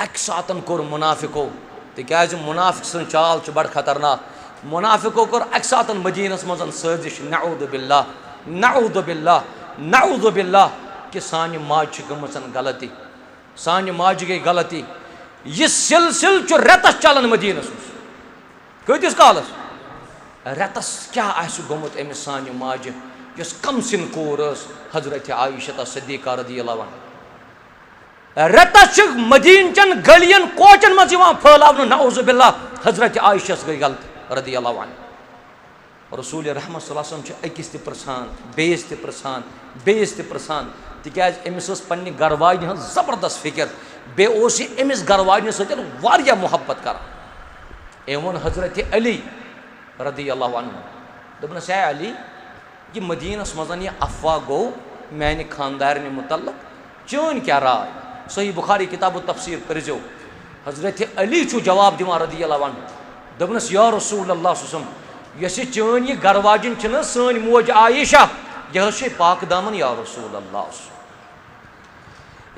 अक सातन कोर मुनाफिको तिकाज मुनाफिक सन चाल बड़ खतरनाक मुनाफिको कोर अक सातन मदीनस मजन साजिश नऊद बिल्लाह कि सानि माज गमसन गलती सानि माज गई गलती यह सिलसिल रेतस चलान मदीनस कतिस कालस रेतस क्या गोमुत अमिस सानि माज यस कम सिन कोर हजरत आयशा सिद्दीक़ा रज़ियल्लाहु अन्हा रेतस मदीन चन गलियन कोचन मज फैलाव नऊज़ बिल्लाह हजरत आयशा गई गलत रज़ियल्लाहु अन्हा रसूल रहमत सल्लल्लाहु अलैहि वसल्लम अकिस प्रसान बेस प्रसान बेस प्रसान तिकाज अमिस पन्ने गरवाजन हज जबरदस्त फिक्र बे अमिस गरवाजन सतन वारिया मोहब्बत करान एवं हजरत अली रज़ियल्लाहु अन्हु दोपनस है अली ये मदीनस मजन यह अफवाह गो मैंने खानदारन मुतल्लक चन क्या राय सही बुखारी किताब तफसीर करजो हजरत अली जवाब दिवान रज़ियल्लाहु अन्हु दोपनस या रसूल अल्लाह सल्लल्लाहु यस चन यह गरवाजन सन मोज आयशा यह पाक दामन या रसूल अल्लाह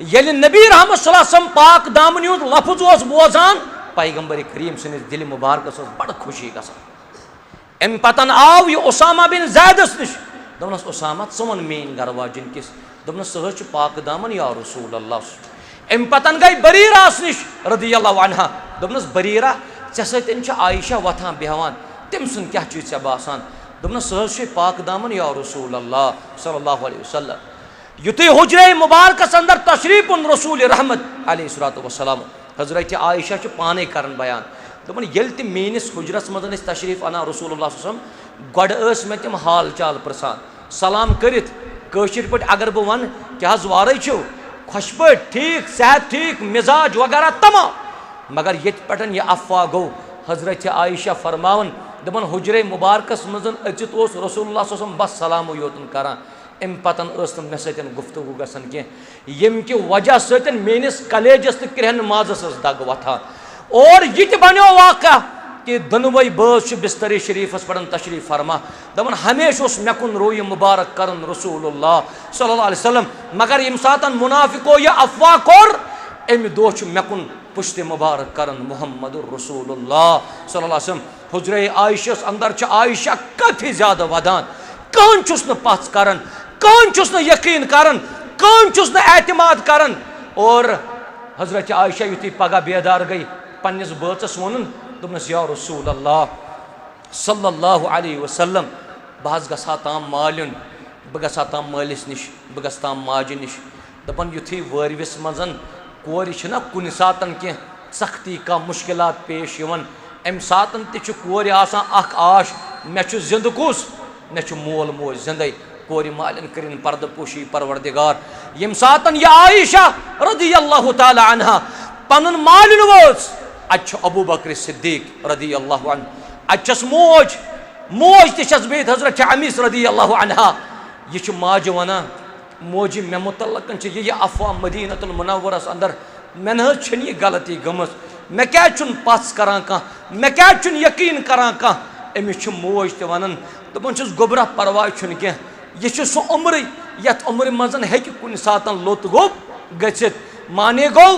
ये नबी रहमत सल्लल्लाहु अलैहि वसल्लम पाक दामन हुंद लफ्ज बोजान पैगंबर करीम सनिस दिल मुबारक बड़ खुशी गसान अम पतन आव यह उसामा बिन ज़ैदस निश दोपनस उसामा वन मेन गरवाजन किस दोपनस सह पाक दामन या रसूल अल्लाह अम पतन गई बरीरास निश रज़ियल्लाहु अन्हा दोपनस बरीरा ऐ सतन आयशा वथान बेहवान तम सुन क्या चीज ऐ बासान दोपनस सह पाक दामन या रसूल अल्लाह सल्लल्लाहु अलैहि वसल्लम युति हुजरे मुबारकस अंदर तशरीफ उन रसूल रहमत अलैहिस्सलातु वस्सलाम हजरत आयशा पाने करन बयान दोपन येल ते मेनिस हुजरस मजन तशरीफ अना रसूलुल्लाह सल्लल्लाहु अलैहि वसल्लम गड मे तम हाल चाल प्रसान सलाम करित कशिर पट अगर बह वन क्या वारे खुश पे ठीक सेहत ठीक मिजाज वगैरह तमाम मगर ये पटन यह अफवाह गो हजरत आयशा फरमावन दपन हुजरे मुबारकस मजन अचित रसूलुल्लाह सल्लल्लाहु अलैहि वसल्लम बस सलाम योतन करान अम पतन मे सतन गुफ्तगू गसन कह यम कि वजह सतन मेनिस कलेजस तो क्रहन माजस दग वथान और यह बनो वाक़ा कि दोनवई बस बिस्तरी शरीफस पड़न तशरीफ फरमा दपन हमेशा मे कुन रोय मुबारक करन रसूलुल्लाह सल्लल्लाहु अलैहि वसल्लम मगर यम सातन मुनाफिको यह अफवाह कोर अमि दोह मे कुन पुश्त मुबारक करन मुहम्मदुर रसूलुल्लाह सल्लल्लाहु अलैहि वसल्लम हुजरे आयशस अंदर आयशा काफी ज्यादा वदान कहन चुस न पच करन कहन चुस न यकीन करन कहन चुस न एतमाद करन और हजरत आयशा युति पगह बेदार गई पन्निस बचस वोन दोपनस या रसूल अल्लाह सल्लल्लाहु अलैहि वसल्लम बह गसा ताम मालिन बह गसा ताम मालिस निश बह गस ताम माज निश दपन युथि वरविस मजन कोर ना कुन सातन कह सख्ती का मुश्किलात पेश यवन अम सातन तह कोर आसान आश मे जिंद कुस मे मोल मोज जिंदे कोर मालिन करिन पर्द पोशी परवरदिगार यम सातन यह आयशा रज़ियल्लाहु ताला अन्हा पनुन मालिन वोच अच अबू बकर सिद्दीक रज़ियल्लाहु अन्हु अचस मोज मोज तस बेत हजरत अमीस रज़ियल्लाहु अन्हा यह माज वना मोजी मे मुतल्लकन यह अफवाह मदीनतुल मुनव्वरस अंदर मे न यह गलती गमस मे क्या पस करान कह मे क्या यकीन करान कह अमिस मोज त वनान दपन गोबरा परवाह कह यह सह उम्र यथ उम्र मजन हे कुन सातन लोत गो गचित माने गो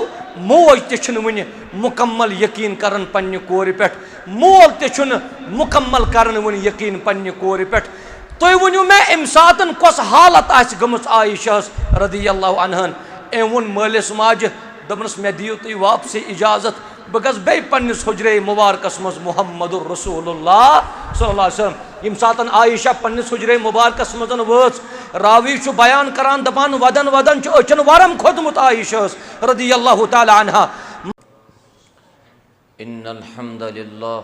मोज त वन मुकम्मल यकीन करन पन्ने कोर पे मोल त मुकम्मल करन वन यकीन पन्ने कोर पे तुम वनु मे अम सातन कस हालत गमस आयशा रज़ियल्लाहु अन्हन अम वोन मालिस माज दोपनस मे दियो तुम वापसी इजाजत बह गस बे पन्निस हुजरे मुबारकस मज मुहम्मदुर रसूलुल्लाह सल्लल्लाहु अलैहि वसल्लम यम सातन आयशा पन्निस हुजरे मुबारकस मजन वच रावी बयान करान दपान वदन वदन अचन वरम खोदमुत आयशा रज़ियल्लाहु ताला अन्हा इन्नल हम्दुलिल्लाह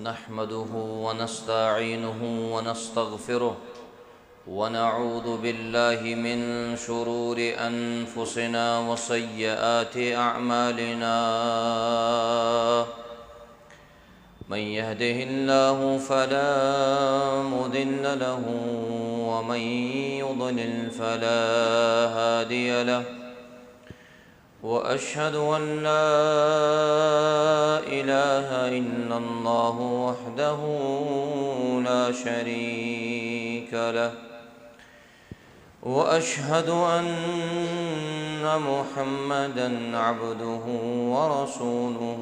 नहमदुहु व नस्तईनुहु व नस्तगफिरुहु व नऊज़ु बिल्लाहि मिन शुरूरि अनफुसिना व सय्यिआति अअमालिना मन यहदिहिल्लाहु फला मुदिल्ल लहु व मन युद्लिल फला हादिय लहु व अशहदु अन ला इलाहा इल्लल्लाहु वहदहु ला शरीक लहु وأشهد أن محمدًا عبده ورسوله.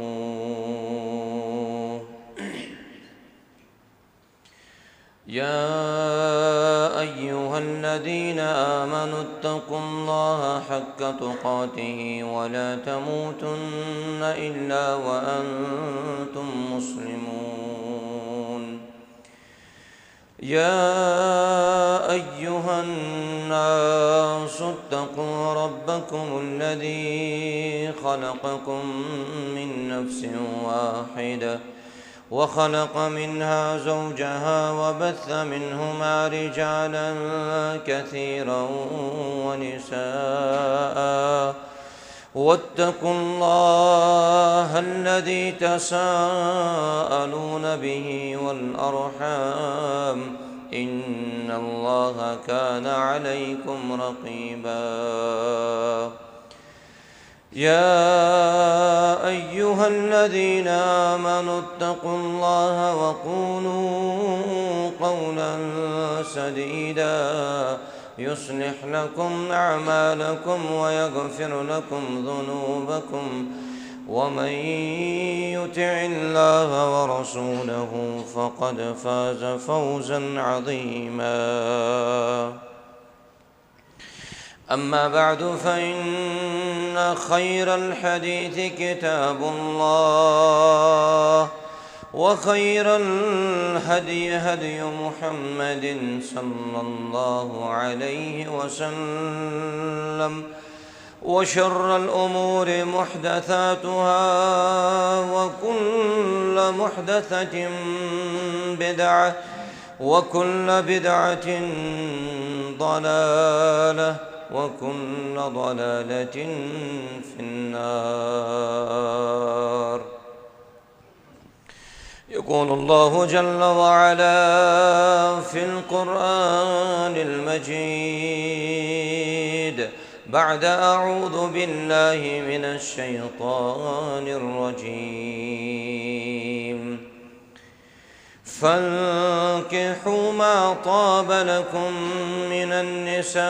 يا أيها الذين آمنوا اتقوا الله حق تقاته ولا تموتن إلا وأنتم مسلمون. يا أيها الناس اتقوا ربكم الذي خلقكم من نفس واحدة وخلق منها زوجها وبث منهما رجالا كثيرا ونساء واتقوا الله الذي تساءلون به والأرحام إن الله كان عليكم رقيبا. يا أيها الذين آمنوا اتقوا الله وقولوا قولا سديدا يصلح لكم أعمالكم ويغفر لكم ذنوبكم ومن يطع الله ورسوله فقد فاز فوزا عظيما. أما بعد فإن خير الحديث كتاب الله وخير الهدي هدي محمد صلى الله عليه وسلم وشر الأمور محدثاتها وكل محدثة بدعة وكل بدعة ضلالة وكل ضلالة في النار. يقول الله جل وعلا في القرآن المجيد بعد أعوذ بالله من الشيطان الرجيم: فانكحوا ما طاب لكم من النساء.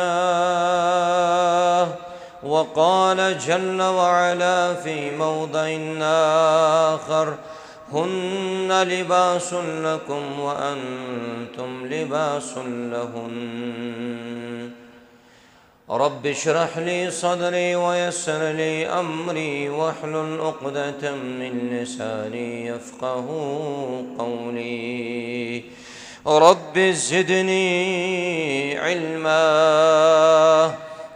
وقال جل وعلا في موضع آخر: هن لباس لكم وأنتم لباس لهن. رب اشرح لي صدري ويسر لي أمري واحلل عقدة من لساني يفقه قولي. رب زدني علما.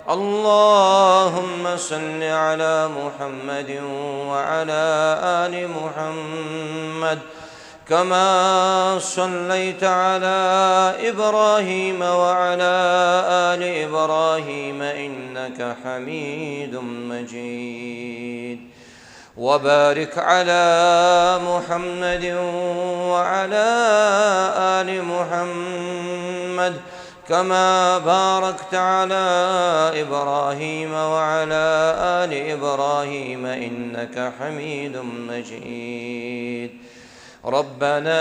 اللهم صل على محمد وعلى آل محمد كما صليت على إبراهيم وعلى آل إبراهيم إنك حميد مجيد. وبارك على محمد وعلى آل محمد كما باركت على إبراهيم وعلى آل إبراهيم إنك حميد مجيد. ربنا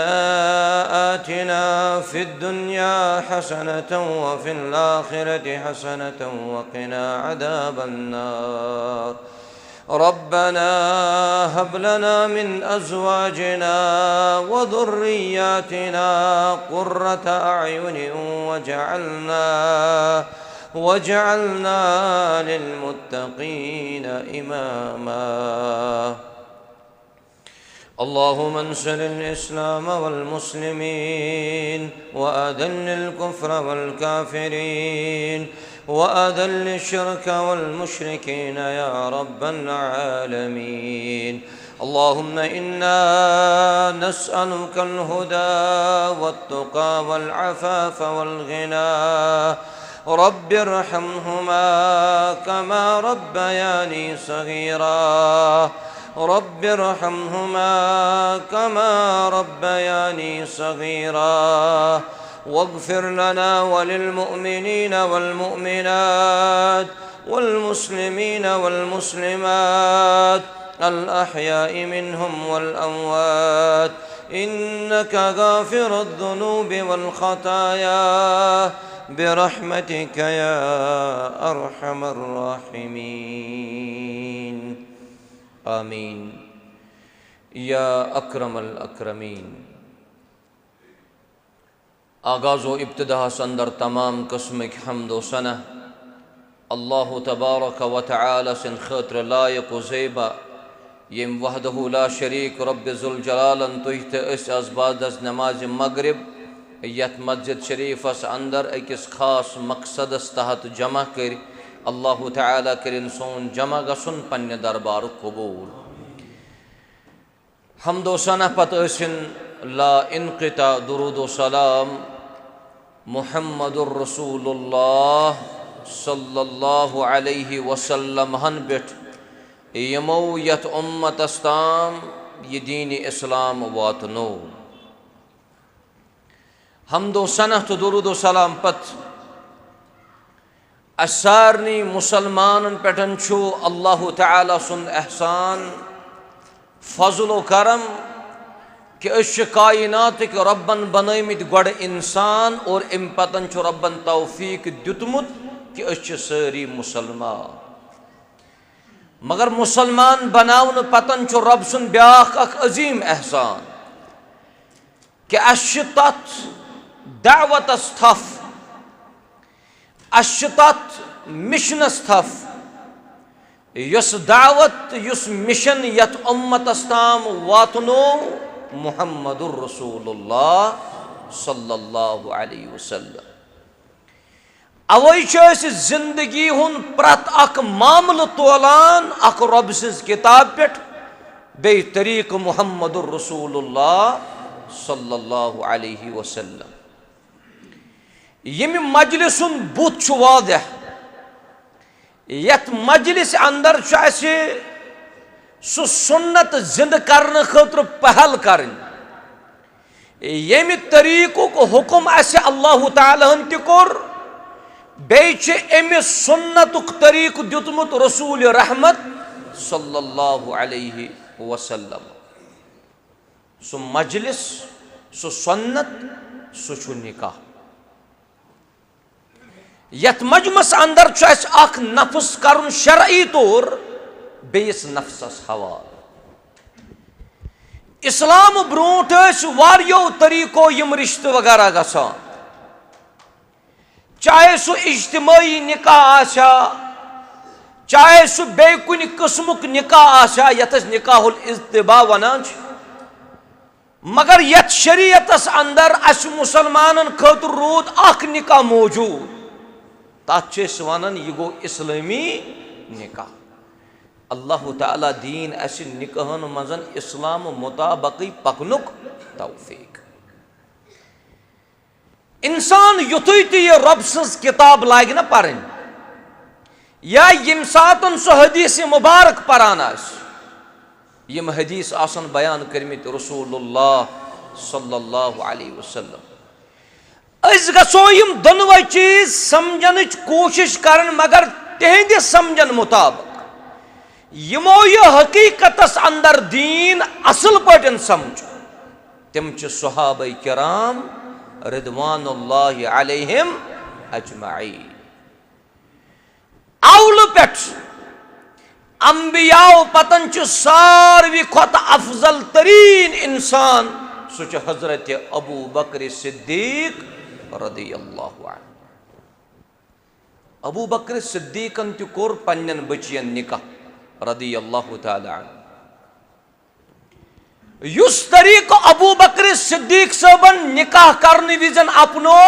آتنا في الدنيا حسنة وفي الآخرة حسنة وقنا عذاب النار. ربنا هب لنا من أزواجنا وذرياتنا قرة أعين واجعلنا للمتقين إماما. اللهم انصر الإسلام والمسلمين وأذل الكفر والكافرين وأذل الشرك والمشركين يا رب العالمين. اللهم إنا نسألك الهدى والتقى والعفاف والغنى. رب ارحمهما كما ربياني صغيرا. رب ارحمهما كما ربياني صغيرا. واغفر لنا وللمؤمنين والمؤمنات والمسلمين والمسلمات الأحياء منهم والأموات إنك غافر الذنوب والخطايا برحمتك يا أرحم الراحمين آمين या अक्रमल अक्रमीन। आगाज़ो इब्तिदा अंदर तमाम किस्म की हम्द व सना अल्लाह तबारक व तआला सिन खतर लायक व ज़ेबा यम वहदहु ला शरीक रब्ब ज़ुल जलालन तुह अस बादस नमाज मगरिब यथ मस्जिद शरीफस अंदर अकिस खास मकसदस तहत जमा कर अल्लाह तआला करिन सोन जमा गसुन पन्ने दरबार कबूल। हम्दो सना पत ला इनक़िता दुरूद व सलाम मुहम्मदुर रसूलुल्लाह सल्लल्लाहु अलैहि वसल्लम हन बेट यमो यत उम्मतस ताम ये दीन इस्लाम वातनो। हम्दो सना तो दुरूद व सलाम पत असारनी मुसलमानन पेटन छु अल्लाह तआला सुन एहसान फजल व करम कि कायनात के रब्बन बनमित गड इंसान और अम पतन छु रब्बन तौफीक दितमुत कि सारी मुसलमान। मगर मुसलमान बनावन पतन छु रब सुन ब्याख अख अजीम एहसान कि तथ दावतस थफ तथ मिशनस थफ युस दावत युस मिशन यथ उम्मतस ताम वातनो मुहम्मदुर रसूलुल्लाह सल्लल्लाहु अलैहि वसल्लम। अवै जिंदगी हुन प्रत अख मामल तोलान अख रब सिंज किताब पेट बे तरीक मुहम्मदुर रसूलुल्लाह सल्लल्लाहु अलैहि वसल्लम। यम मजलिसुन बुत छु वादह यथ मजलिस अंदर सु सुन्नत जिंद करने खतर पहल करन यमि तरीक़ो को हुक्म अल्लाह ताला हन कोर बेच अमि सुन्नतुक तरीक़ दितमुत रसूल रहमत सल्लल्लाहु अलैहि वसल्लम। सु मजलिस सु सुन्नत सु निकाह यथ मजमस अंदर अख नफ्स करन शरई तौर बेस नफ्सस हवाल। इस्लाम ब्रोट वारियो तरीको यम रिश्ते वगैरह गसान चाहे सु इज्तिमाई निकाह आशा चाहे सु बे कुन किस्मुक निकाह आशा यथ निकाहुल इज्तिबा वनान मगर यथ शरीयतस अंदर अस मुसलमानन खतर रूद अख निकाह मौजूद तथ वनान यह गो इस्लामी निकाह। अल्लाह ताला दीन अस निकाहन मजन इस्लाम मुताबिक पकनुक तौफीक। इंसान युथुई तो यह रब सज किताब लाग न पर या यम सातन सो हदीस मुबारक परान यम हदीस आसन बयान करमित रसूलुल्लाह सल्लल्लाहु अलैहि वसल्लम। अस गसो यम दोनों चीज समझन कोशिश करन मगर तिहंद समझन मुताबिक यमो यह हकीकतस अंदर दीन असल पटन समझ तिम सहाबा किराम रिदवानुल्लाहि अलैहिम अजमाईन। अवल पेट अंबियाओ पतन सारवी खत अफजल तरीन इंसान सह हजरत अबू बकर सिद्दीक रदियल्लाहु अन्हु। अबू बकर सिद्दीकन त कोर पन्नन बचियन निकाह रदियल्लाहु ताला अन्हु। युस तरीक अबू बकर सिद्दीक सबन निकाह करने विजन अपनो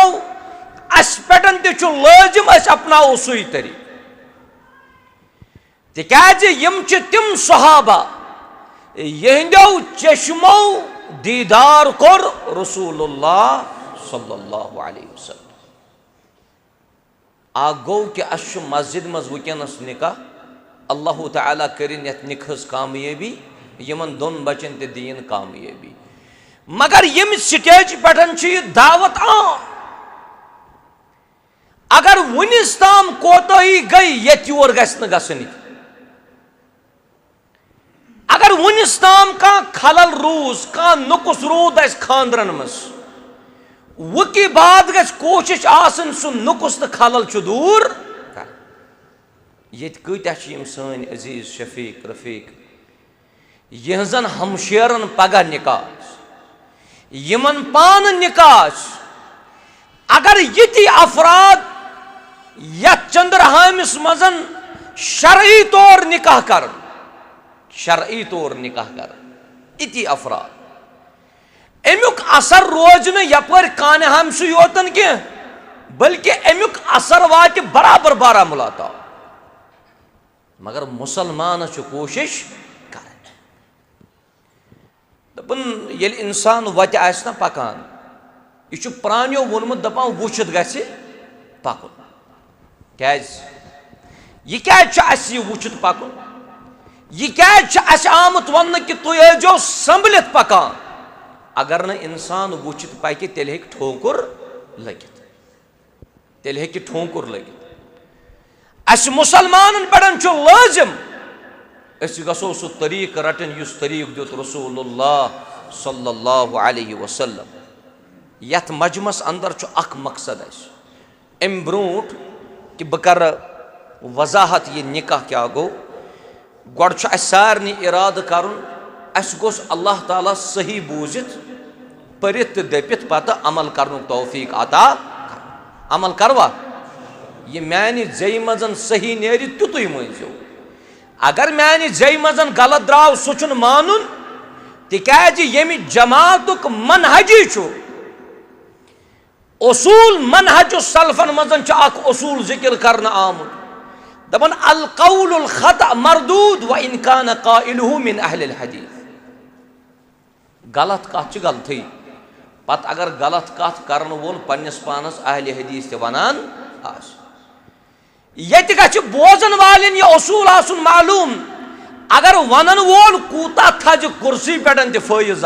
अस पेटन तु लाजिम अस अपनाओ सुई तरीक तिकाज यम तिम सहाबा यहंदो चश्मो दीदार कोर रसूलुल्लाह सल्लल्लाहु अलैहि वसल्लम। आ गो कि अस मस्जिद मज वुकनस निकाह अल्लाह ताला करिन यथ निकाहस कामयाबी यमन दोन बचन ते दीन कामयाबी। मगर यम स्टेज पेटन दावत आम अगर वनिस ताम कोताही गई ये योर गसन अगर वन वनस ताम का खलल रूज का नुकुस रूद अस खानदरन मस वकी बाद गस कोशिश आसन सु नुकुस तो खलल छु दूर ये कत्या सन अजीज शफीक रफीक यहजन हमशेरन पगह निकाह यमन पान निकाह अगर ये अफराद या चंद्रहामिस मजन शरई तौर निकाह कर शरई तौर निकाह कर इति अफराद अमुक असर रोज न यपर कान हमसु योतन के बल्कि अमुक असर वात बराबर बारामुला तक मगर मुसलमान कोशिश कर दपन येल इंसान वत आस ना पकान यह प्रानियों वोनमुत दपान वुचित गछ पकुन क्या वुचित पकुन यह क्या आमुत वन कि तुम जो संभलित पकान अगर न इंसान वुचित पकि तेल हेक ठोकुर लगित तेल हेक ठोकुर लगित अस मुसलमान पड़न लाजिम गो सह तरीक रटन युस तरीक दुत रसूलुल्लाह सल्लल्लाहु अलैहि वसल्लम यथ मजमस अंदर अख मकसद अम ब्रोट कि बह कर वजाहत ये निकाह क्या गो गोड़ सारे इराद कर अल्लाह ताला सही बूजित परित दपित पत अमल कर तौफीक अता अमल करवा ये मानि जय मजन सही नेरि तुतुय मो अगर मानि जय मजन गलत द्राव सह मानुन तिकाज यमि जमातुक मनहजी उसूल मनहज सलफन मजन उसूल जिक्र करना आमुत दपन अल कौलुल खता मरदूद व इन कान काइलुहु मिन अहलिल हदीस गलत कथ गलत पत अगर गलत कथ करन वोल पन्निस पानस अहले हदीस ते वनान आस ये गछ बोजन वालन यह उसूल आसुन मालूम अगर वनन वोल कूता थज कुर्सी पे फैज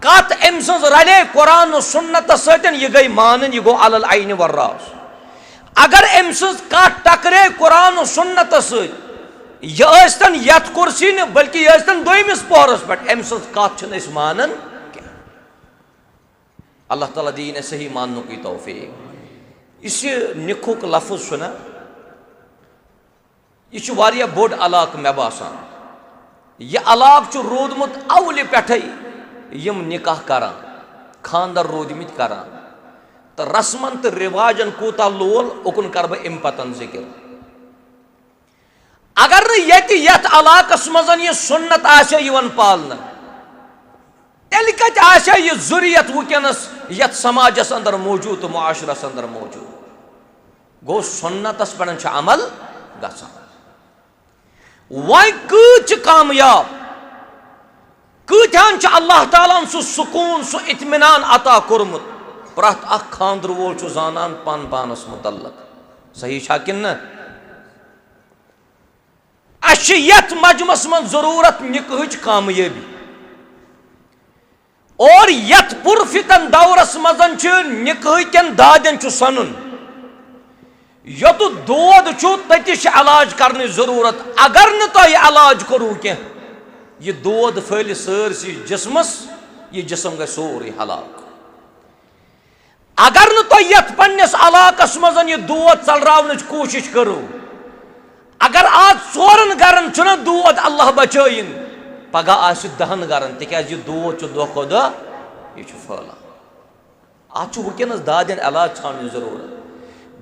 कत अम सज रले कुरान सुन्नत सतन यह गई मानन यह गो अलल आइन वर्रास अगर अम सज कत टकरे कुरान सुन्नत सतन यथ कुर्सी न बल्कि यह दोमिस पोहरस पे अम सज कत मानन अल्लाह ताला दीन सही मानने की तौफीक इस निखुक लफ्ज सुना यह वारिया बोड़ अलाक मे बासान यह अलाक रोदमुत अवल पे यम निकाह करान खानदर रोदमित करान तो रस्मन तो रिवाजन कूता लोल उकुन कर बह अम पतन जिक्र अगर यथ अलाकस मजन यह सुन्नत आसे यिवन पालन तेल कत आसे यह जुरियत वुकनस यथ समाजस अंदर मौजूद तो मुआशरस अंदर मौजूद गो सुन्नतस पे अमल गसान वह कत कामयाब कत्यान अल्लाह ताला सह सुकून सह इत्मिनान अता कोर्मुत प्रत अख खानदर वोल जानान पान पानस मुतल्लक सही छा किन न अश यथ मजमस मन जरूरत निकाहच कामयाबी और यथ पुरफितन दौरस मजन निकाह कन दादन सनुन योत दोद तति इलाज करने जरूरत अगर न तुम इलाज करू कह यह दोद फैल सरसी जिस्मस यह जिसम गई सोरे हलाक अगर न तुम यथ पन्निस इलाकस मजन यह दोद चलरावन कोशिश करो अगर आज 4 गरन छुना दोद अल्लाह बचाइन पगह आ 10 गरन तिकाज यह दोद दह खो दह यह फैलान आज वुकनस दादन इलाज छान जरूरत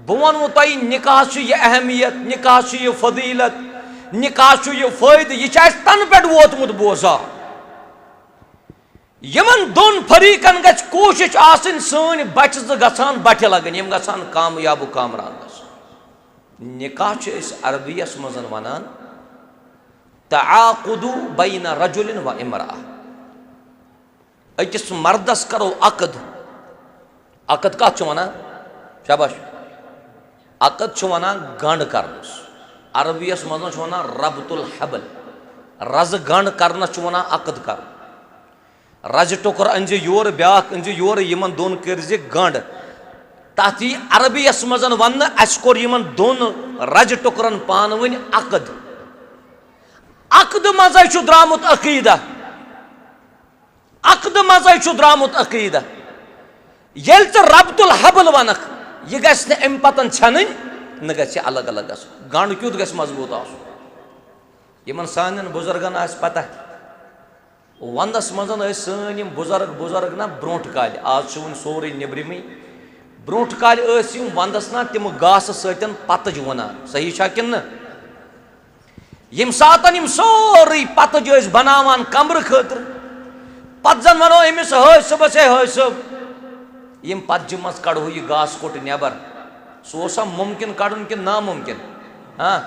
बह वनो तुम निकाह यह अहमियत निकाह यह फजीलत निकाह यह फायद यह तन पे वोतमुत बोजा यमन दोन फरीकन गछ कोशिश आसन सन बच गसान बट लगन यम गसान कामयाब कामरान निकाह अरबियस मजन वनान तआकुदु बैन रजुलिन व इमरा अकिस मर्दस करो अकद अकद कत वनान शाबाश अकद वनान गंड करनस अरबियस मजन वनान रबतुल हबल रज गंड करनस वनान अकद कर रज टुकर अंजे योर ब्याख अंजे योर यमन दोन कर्जे गंड तथ अरबियस मजन वन अस कोर यमन दोन रज टुकरन पान वन अकद अकद मजे द्रामुत अकीदा, अकद मजे द्रामुत अकीदा। येल च रब्तुल हबल वनक यह गस न अम पतन छन न गस अलग अलग गस गंड क्युत गस मजबूत आसुन। यमन सानन बुजुर्गन आस पता वंदस मजन सन बुजुर्ग बुजुर्ग ना ब्रोट काल, आज वन सोरे निब्रिमी, ब्रोट काल वंदस ना तिम गास सतन पतज वनान, सही छा किन न? यम सातन यम सोरे पतज बनावान कमर खतर, पत जन वनो अमिस हय सबस हय सब, यम पतज मज कड़ो यह गास कोट नेबर, सह मुमकिन कड़न कि नामुमकिन? हाँ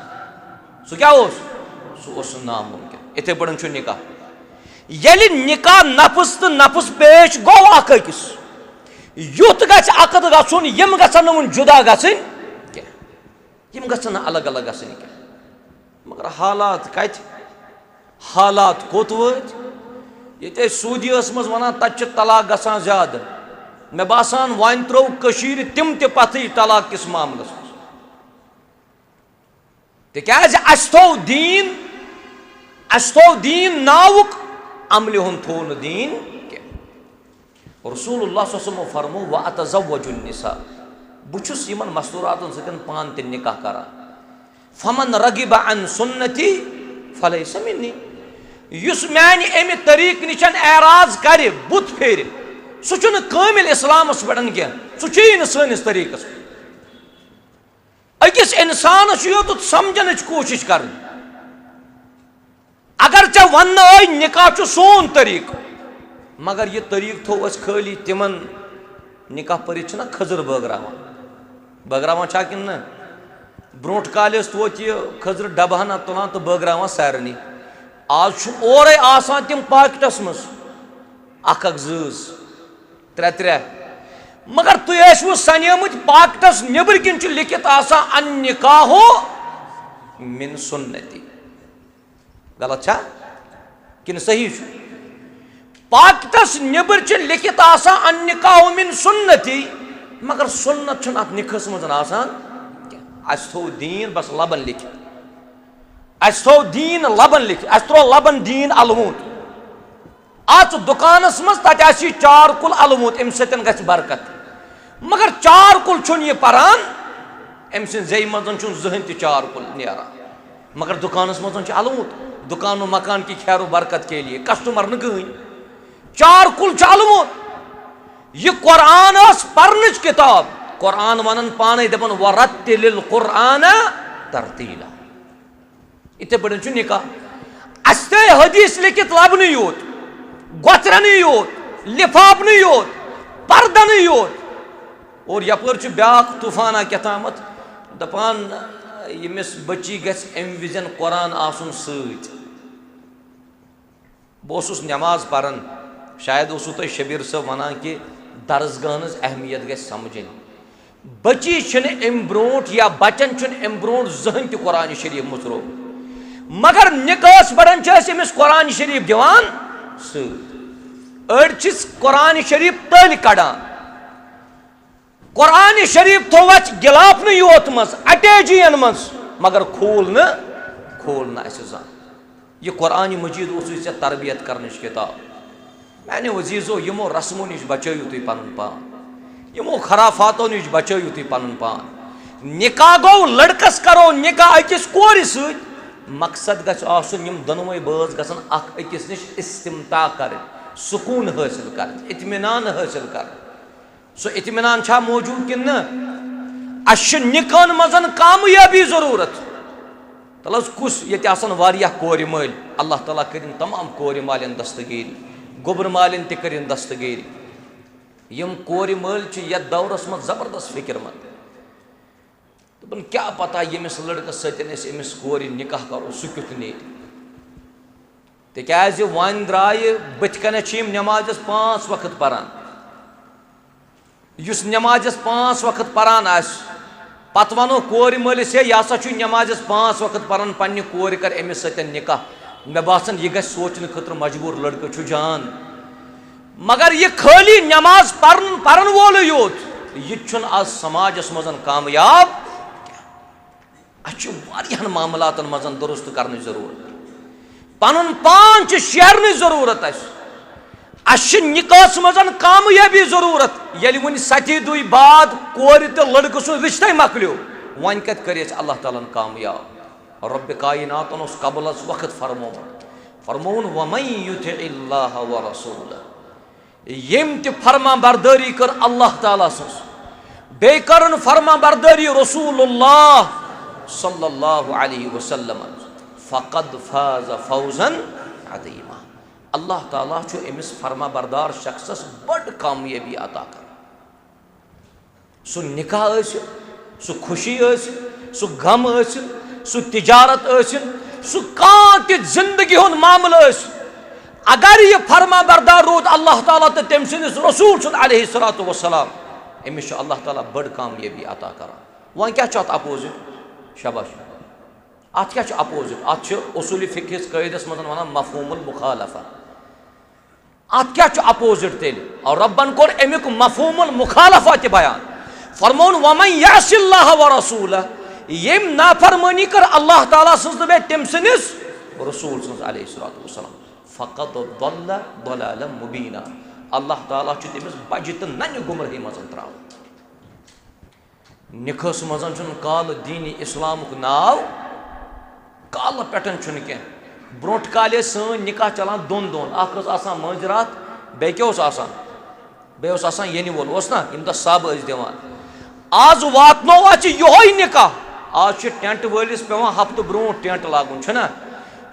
सह क्या सह नामुमकिन। इथे पड़न निकाह, यदि निकाह नफस तो नफस पेश गो अकिस युत गकद गुन यम गन वन जुदा गम गन अलग अलग गन क्या, मगर हालात कत हालात कोत वत ये सूदी मज वन तत तलाक गसान ज्यादा, मे बासान वन त्रो तिम पथी तलाक किस मामलस तिकाज अस थो दीन नावुक अमल हुन थो न दीन क्या। रसूलुल्लाह सल्लल्लाहु अलैहि वसल्लम फरमो व अतज़व्वजुन निसा, बुछुस यमन मस्तूरातन सतन पान ते निकाह करा, फमन रगिबा अन सुन्नती फलैसा मिन्नी, युस म्यान अमि तरीक निशन एराज करे बुत फेर सह कामिल इस्लामस पे क्या, सह सनिस तरीकस। अकिस इंसानस योत समझन कोशिश कर, अगर चे वन निकाह सोन तरीक, मगर यह तरीक थो खाली तिमन निकाह परित ना खजर बगरावान छा किन न? ब्रोट काल तोत यह खजर डबहना तुलान तो बगरावान सारनी, आज ओर आसान तिम पाकिटस मज अख जज त्रे त्रे, मगर तुव सनियमुत पाकिटस नबर किन लिखित अन निकाहो मिन सुन्नती, गलत छा कि सही? पाकिटस नबर लिखित अन निकाहो मिन सुन्नती, मगर सुन्नत अत निखस मज अस थो दीन बस लबन लिखित, अस थो दीन लबन लिखित, अस त्रो लबन दीन अलमूत अत दुकानस मज तत चार कुल अलमूत अम सतन गछ बरकत, मगर चार कुल छुन यह पारान अम जे मजन जहन त चार कुल नेरान, मगर दुकानस मज अलमूत, दुकान मकान की खैर बरकत के लिए कस्टमर न गई, चार कुल अलमूत। यह कुरान पर्न किताब, कुरान वन पान दपन वरत्तिलिल कुरान तरतीला, इथे पे निकाह अस हदीस लिखित लबन योत, गोत्रन योत, लिफाफन योत, पर्दन योत, और यपर ब्या तूफाना कथामत दपान यमिस बच्ची गस अम विजन कुरान आसन सत। बस नमाज पारान, शायद उसु तुम शबीर साहब वनान कि दरसगाह अहमियत गई समझन, बच्ची अम ब्रोट या बचन अम ब्रोट जहन त कुरान शरीफ मुसरो, मगर निकास पड़ान अमिस कुरान शरीफ दिवान अड़िस कुरान शरीफ तल कड़ान, कुरान शरीफ थो गिलाफ योत मज अटैचियन मज, मगर खोल न जान। यह कुरान मजीद उस तरबियत करने किताब। मैंने वजीज़ो यमो रस्मों नश बचो तुम पन पान, यमो खराफातों नश बचो तुम पन पान। निकाह गो लड़कस करो निकाह अकिस कोर सत, मकसद गम दोनवे बज गसन अकिस नश इस्तिमता कर, सुकून हासिल कर, इत्मीनान हासिल कर। सो इत्मीनान छा मौजूद कि न? अश निकाहन मजन कामयाबी जरूरत। तल कुस ये वारिया कोर मल, अल्लाह ताला करिन तमाम कोर मालन दस्तगीर, गोबर मालन त करिन दस्तगीर। यम कोर मल यथ दौरस मज जबरदस्त फिक्रमंद, दपन क्या पता यमिस लड़कस सतन अमिस कोर निकाह करो सह क्युथ ने, तिकाज वन द्राय बथ कन नमाज 5 वक्त पारान, युस नमाज 5 वक्त पारान आस, पत वनो कोर मलिस है यह हसा नमाज 5 वक्त पारान, पन्ने कोर कर अमिस सतन निकाह। मे बासान यह गस सोचने खतर मजबूर लड़का जान, मगर यह खाली नमाज पारन वोल योत यह आज समाजस मजन कामयाब। अ मामलातन मजन दुरुस्त करने जरूरत। पनुन पान शेरन जरूरत निकास मज कामयाबी जरूरत ये वन 7 दुई बाद कोर तो लड़क सुन रिश्ते मकलो वन कत कर अल्लाह ताला कामयाब रब कायनात कबल वक्त फरमोन वमन युतिइल्लाह व रसूलह यम त फरमा बरदारी कर अल्लाह ताला सस बे करन फरमा बरदारी रसूलुल्लाह सल्लल्लाहु अलैहि वसल्लम फ़क़द फ़ाज़ फ़ौज़न अज़ीमा अल्लाह ताला छु अमिस फरमा बरदार शख्सस बड़ कामयाबी अता कर सु निकाह सु खुशी सु गम सु तिजारत सु कांति जिंदगी हुन मामला अगर ये फरमा बरदार रोद अल्लाह ताला तो तम सिंदिस रसूल अलैहिस्सलातु वस्सलाम अमिस अल्लाह ताला बड़ कामयाबी अता कर वह क्या अत अपोजिट शाबाश अत क्या अपोजिट अत उसूल फ़िक़्ह क़ाइदस मज वन मफ़हूमुल मुखालफ़ा अत क्या अपोजिट तेल और रब्बन कोर अमुक मफ़हूमुल मुखालफ़ा त बयान फरमोन वमन यासिल्लाह व रसूलह यम नाफरमानी कर अल्लाह ताला सज बे तम सिंदिस रसूल सज अलैहिस्सलातु वस्सलाम फ़क़द ज़ल्ल ज़लालन मुबीना अल्लाह ताला छु तमिस बज तो नन्य गुमराही मज त्राव निकास मज काल दीन इस्लामुक नाव काल पेटन कह ब्रोट काले सन निकाह चलान दोन आसान मंज रात बे क्या ये वोल ना यम दह सब दिवान आज वातनो ये निकाह आज टेंट वलिस पे हफ्त ब्रो टेंट लागुन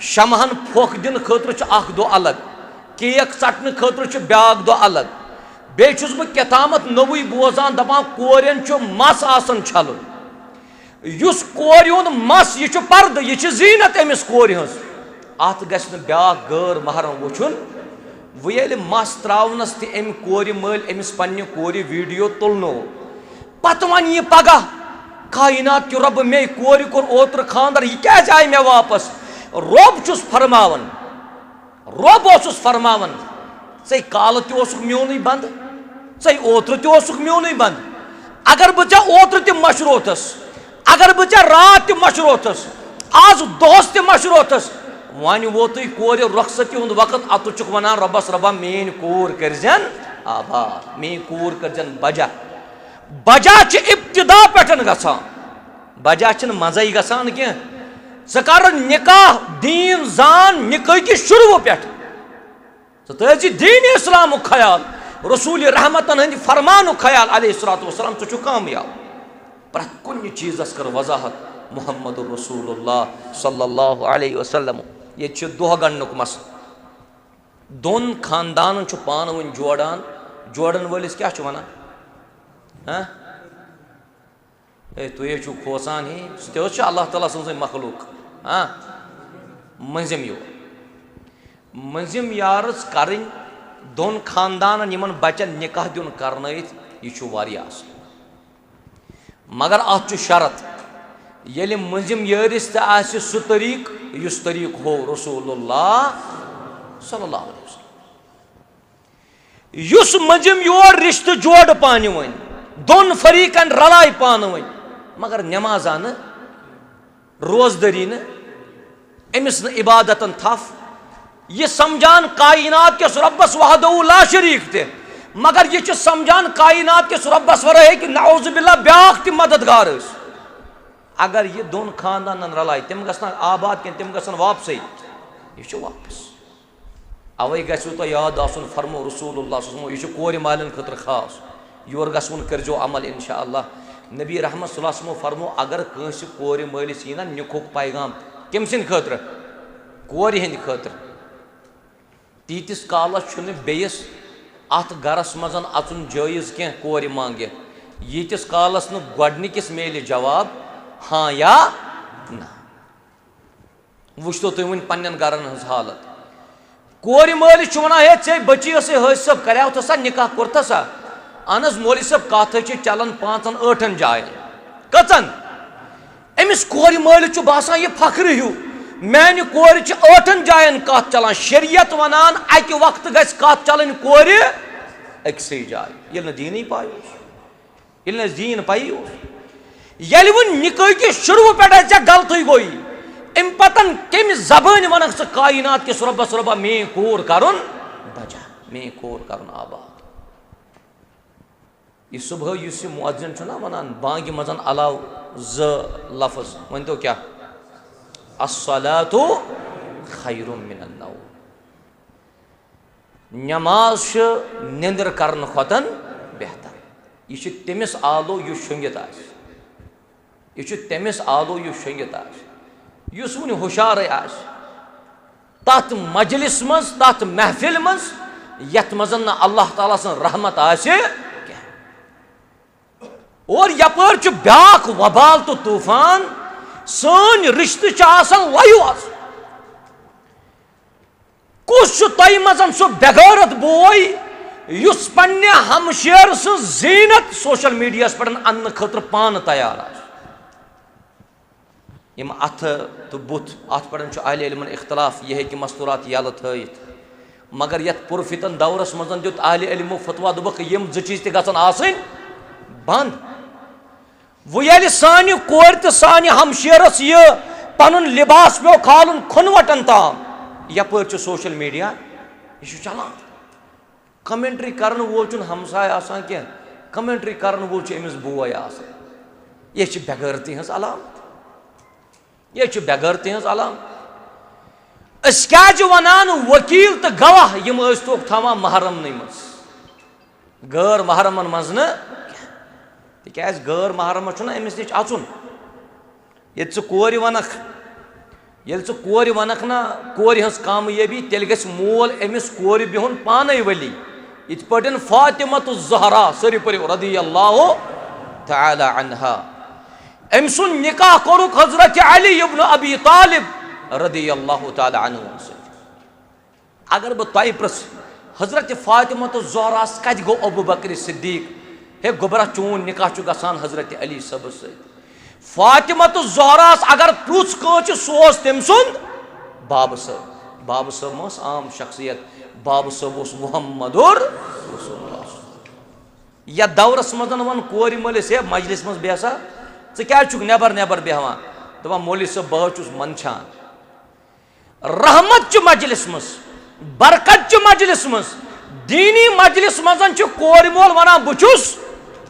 शमहन फोक दिन खतर दो अलग केक चटन खतर ब्याक दो अलग बेचुस बह केतामत नवुई बोजान दपान कोरें मस आसन छलन युस कोर हुंद मस यह पर्द यह जीनत अमिस कोर हज अत गि ब्याक गैर महरम वुचुन वो ये मस त्रावनस तम कोर मल अमिस पन्ने कोर वीडियो तुलनो पत वन यह पगह कायनात कि रब मे कोर कोर ओत्र खानदर यह क्या आय मे वापस रब चुस फरमावन रब ओसुस फरमावन से काल तुक म्योन बंद से ओत्र तुक म्योन बंद अगर बह ओत्र त मशरोथस अगर बह रात त मशरोथस आज दोस त मशरोथस वन वोत कोर रुखसती हुंद वक्त अत वन रबस रबा मेन कोर करजन आबाद मेन कोर करजन बजा बजा इब्तिदा पे गसान बजा मजे गसान कह कर निकाह दीन जान निकाह कि शुरू पे ती दीन इस्लाम ख्याल रसूल रहमतन हंद फरमान ख्याल अलैहिस्सलातु वस्सलाम छु कामयाब प्रत कुन चीज़स कर वजाहत मुहम्मद रसूलुल्लाह सल्लल्लाहु अलैहि वसल्लम ये दह गणनुक मस दोन खानदान पान वन जोड़न वलिस क्या वन तुह खोसान ही सह अल्लाह ताला सज मखलूक मंजिम यारस कर दोन खानदान यमन बचन निकाह दिन कर यह मगर अत शरत ये मंजिम यारिस सह तरीक युस तरीक हो रसूलुल्लाह सल्लल्लाहु अलैहि वसल्लम युस मंजिम योर रिश्त जोड़ पान वन दोन फरीकन रलाय पान वन मगर नमाजा न रोजदरी न अमिस न इबादतन थफ यह समझान कायनात के रब्बस वहदहु ला शरीक ते मगर यह समझान कायनात के रब्बस वरे कि नऊज़ बिल्लाह ब्याख त मददगार अगर यह दोन खानदान रलाय तम गसन आबाद कह तम गसन वापस यह वापस अवे गो याद आसन फरमो रसूलुल्लाह यह कोर मालन खतर खास योर गसन करजो अमल इंशाअल्लाह नबी रहमत सल्लल्लाहु अलैहि वसल्लम फरमो अगर कंस कोर मालिस यी ना निकुक पैगाम कम सिंद खतर कोर हंद खतर तीतिस कालस बेस अत गरस मज अचुन जायज़ कह कोर मांगे यीतिस कालस न गोडनिकिस मेल जवाब हाँ या ना वुचतो तुम वन पन्न गरन हज हालत कोर मालिस वन हे ऐ बची हज सब कर सा निकाह कोरता सा अहन मोली सब कत चलान 5-8 जायन कचन अमिस कोर माल बसान यह फख्र हूँ मैंने कोर 8 जायन कत चलान शरीयत वनान अकि वक्त गस कत चलन कोर अक्सै जाय ये दीन पाई ये दीन पाई ये वो निकाह कि शुरू पे गलत गई अम पतन कम जबान वन स कायनात किस रब्बस रब्बा मे कोर करन बजा मे कोर करन आबाद। यह सुबह इस मुअज्जिन छुना वनान बांग मजन अलाव ज लफ्ज वन तो क्या अस्सलातु खैरुम मिनन नौम। नमाज निंदर करन खोतन बेहतर। यह तमिस आलो यु शंगित आस, यह तमिस आलो यु शंगित आस, युस वुन हुशार आस तथ मजलिस मज तथ महफिल मज यथ मजन न अल्लाह ताला सन रहमत आसे क्या। और यपर च ब्याक वबाल तो तूफान सन रिश्ते च आसन लयुआज। कुछ तय मजन सो बेगैरत बोय युस पन्ने हमशेर स जीनत सोशल मीडिया पे अन्न खतर पान तैयार आस। यम अथ तो बुत अत पे अहले इल्मन इख्तलाफ यह कि मस्तूरात यल थयित, मगर यथ पुरफितन दौरस मजन दित अहले इल्मो फतवा दुबक यम ज चीज गसन आसन बंद। वो ये सानि कोर तो सानि हमशेरस यह पनुन लिबास पे खालुन खुनवटन ताम यपर सोशल मीडिया यह चलान। कमेंट्री करन वोल चुन हमसाय आसान क्या, कमेंट्री करन वोल अमिस बोय आसान। यह बेगैरती हज अलामत, यह बेगैरती हज अलामत। अस क्या वनान वकील तो गवाह यम तोक थवान महरम मज गैर महरमन मज न तिकाज गैर महरम अमिस नश अचुन। ये कोर वनक ये कोर वनक ना कोर हज कामयाबी तेल गस मोल अमिस कोर बिहुन पाने वली। इत पटन फातिमतु ज़हरा सरी पर रदियल्लाहु तआला अन्हा अम सुन निकाह कोरुक हजरत अली इब्न अबी तालिब रदियल्लाहु तआला अन्हु से। अगर बह तय प्रस हजरत फातिमतु ज़हरा कत गो अबू बकर सिद्दीक हे गोबरा चून निकाह गसान हजरत अली सब से। फातिमतु ज़हरा अगर पुछ कह सोस तम सुंद बाब सब। बाब सब आम शख्सियत, बाब सब मुहम्मदुर रसूलुल्लाह। या दौरस मजन वन कोर मलिस हे मजलिस मज बेसा क्या नबर नबर बेहान दपान मौलवी सब बह मंछान। रहमत च मजलिस मज, बरकत च मजलिस मज, दीनी मजलिस मजन कोर मोल वना बुछुस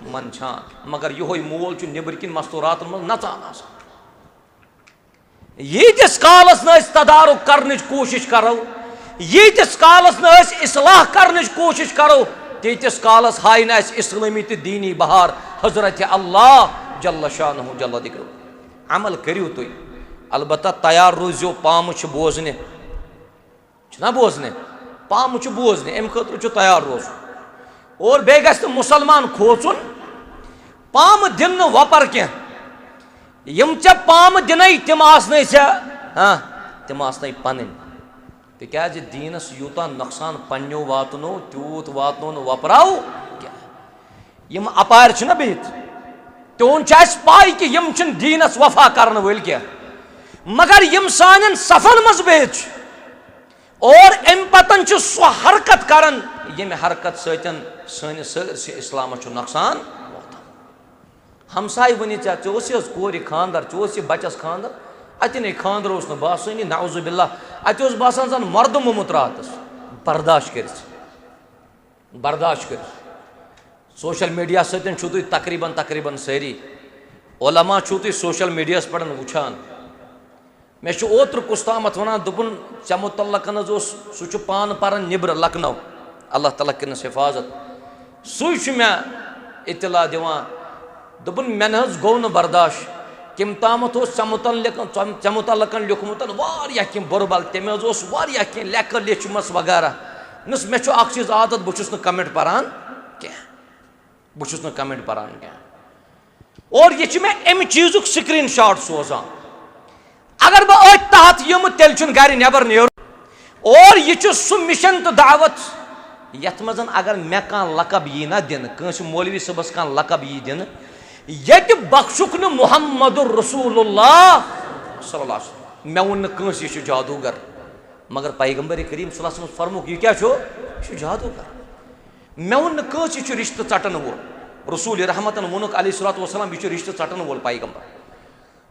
मंछान, मगर यो मोल नबर किन मस्तूरात मज नचान। यीतिस कालस न तदारुक करने कोशिश करो, यीतिस कालस न इस्लाह करने कोशिश करो, तीतिस कालस हाय न इस्लामी तो दीनी बहार हजरत अल्लाह जल्ल शानहु जल्ल दिक्रो। अमल करियो तुम, अलबत्ता तैयार रोजो पाम बोजने ना बोजने पाम बोजने अम खतर तैयार रोज। और बे गो मुसलमान खोचुन पाम दिन वपर क्या यम चे पाम दिन तम आसन हाँ तम आसन पन तिज दीनस यूता नुकसान पन्नो वातनो तूत वातनो न वपराव क्या यम अपार ना बिहित तोन पाई कि यम दीनस वफा करने वल क्या, मगर यम सान सफन मज बिहित और अम पतन सह हरकत करन यम हरकत सतन सस इस्लाम नुकसान वातान। हमसाय वन कोर खानदार चे बचस खानदार अतन खानदार बासानी नाउजुबिल्ला अत बासान जन मर्द मोमुत रात बर्दाश्त कर। सोशल मीडिया सतन तुम तकरीबन तकरीबन सारी उलमा तुम सोशल मीडिया पे वुचान। मे ओत्र कुस्तामत वन दुपन चे मुतल्लकन सह पान पान निबर लखनऊ अल्लाह ताला कर हिफाजत सह मे इतला दिवान दुपन मे न गो न बर्दाश्त कम तामत चे मुतल्लकन लिखमुत कम बुरबल तम कह लेख लिचमस वगैरह नस मे चीज आदत बहुत कमेंट पारान क्या बहुत कमेंट पारान क्या। और ये मे अमि चीज स्क्रीन शॉट सोजान अगर बह अत तहत यम तेल गर नबर नीर। और यह सह मिशन तो दावत यथ मजन अगर मे कह लकब यी ना दिन कंस मौलवी सबस कह लकब यी दिन ये बख्शुक न मुहम्मदुर रसूलुल्लाह सल्लल्लाहु अलैहि वसल्लम। मे वो कंस यह जादूगर, मगर पैगंबर करीम सल्लल्लाहु अलैहि वसल्लम फरमुक यह क्या जादूगर। मे वो कंस यह रिश्ते चटन वोल रसूल रहमतन वोनुक अलैहिस्सलातु वस्सलाम यह रिश्ते चटन वोल पैगंबर।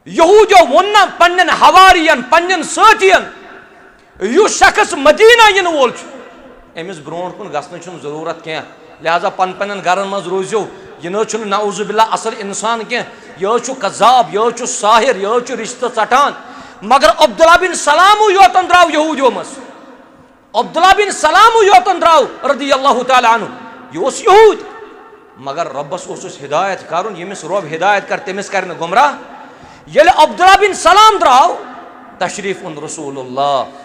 यहूदियों वोन पन्न हवारियन पन्न साथियन यु शख्स मदीना इन वोल अमिस ब्रोह कुन गसन जरूरत क्या लिहाजा पन पन्न घरन मज रोजो यह नउजुबिल्ला असल इंसान क्या यह कज़ाब यह साहिर यह रिश्ते चटान मगर अब्दुल्ला बिन सलाम योतन द्राव यहूदियों मज अब्दुल्ला बिन सलाम योतन द्राव रदी अल्लाह तआला अन्हु यह यहूद मगर रब्बस हिदायत कर यमिस रब हिदायत कर तमिस कर गुमराह ये अब्दुल्ला बिन सलाम द्राव तशरीफ उन रसूलुल्लाह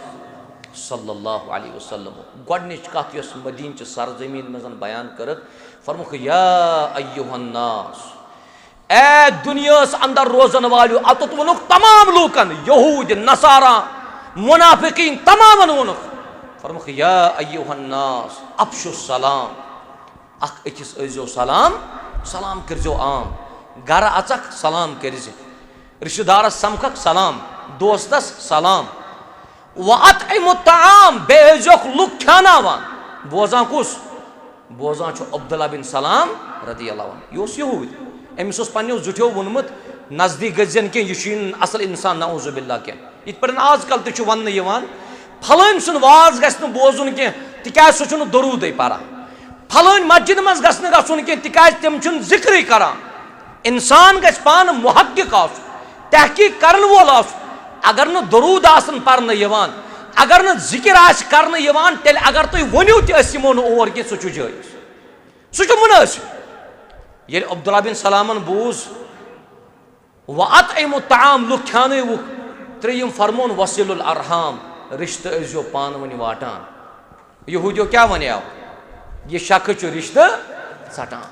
सल्लल्लाहु अलैहि वसल्लम गोडनिच कथ यस मदीन च सरजमीन मजन बयान करत फरमुख या अय्युहन्नास ए दुनियास अंदर रोजन वालो अतुत वनुक तमाम लूकन यहूद नसारा मुनाफिकीन तमाम वनुक फरमुख या अय्युहन्नास अफशु सलाम अख अकिस अजो सलाम सलाम करजो आम घर अचक सलाम करज रिश्तेदारस समखक सलाम दोस्तस सलाम वअतइमु ताम बेजोक लुक खानावान बोजान कुस बोजान छ अब्दुल्ला बिन सलाम रदी अल्लाह अन्हु योस यहूद अमिस पन्नो जुठो वोनमुत नजदीक गजन के यशीन असल इंसान नउजुबिल्लाह के इत पर आजकल त वन यवान फलन सुन वाज गस न बोजुन के तिका सुन दरूद पारा फलन मस्जिद मज गस न गसुन के तिका तिम छुन जिक्र करा इंसान गस पान मुहक्किक आस तहकीक करन वोल आस अगर न दरूद आसन परन यवान अगर न जिक्र आस करन यवान तेल अगर तुम वनियो त असिमो न और के सुचु जायज सुचु मुनासिब ये अब्दुल्ला बिन सलामन बूज वअतइमु ताम लुक खाने वो त्रियम फरमोन वसिलुल अरहाम रिश्ते अजो पान वन वाटान यहूदियों क्या वनिया ये शख्स रिश्ते सटान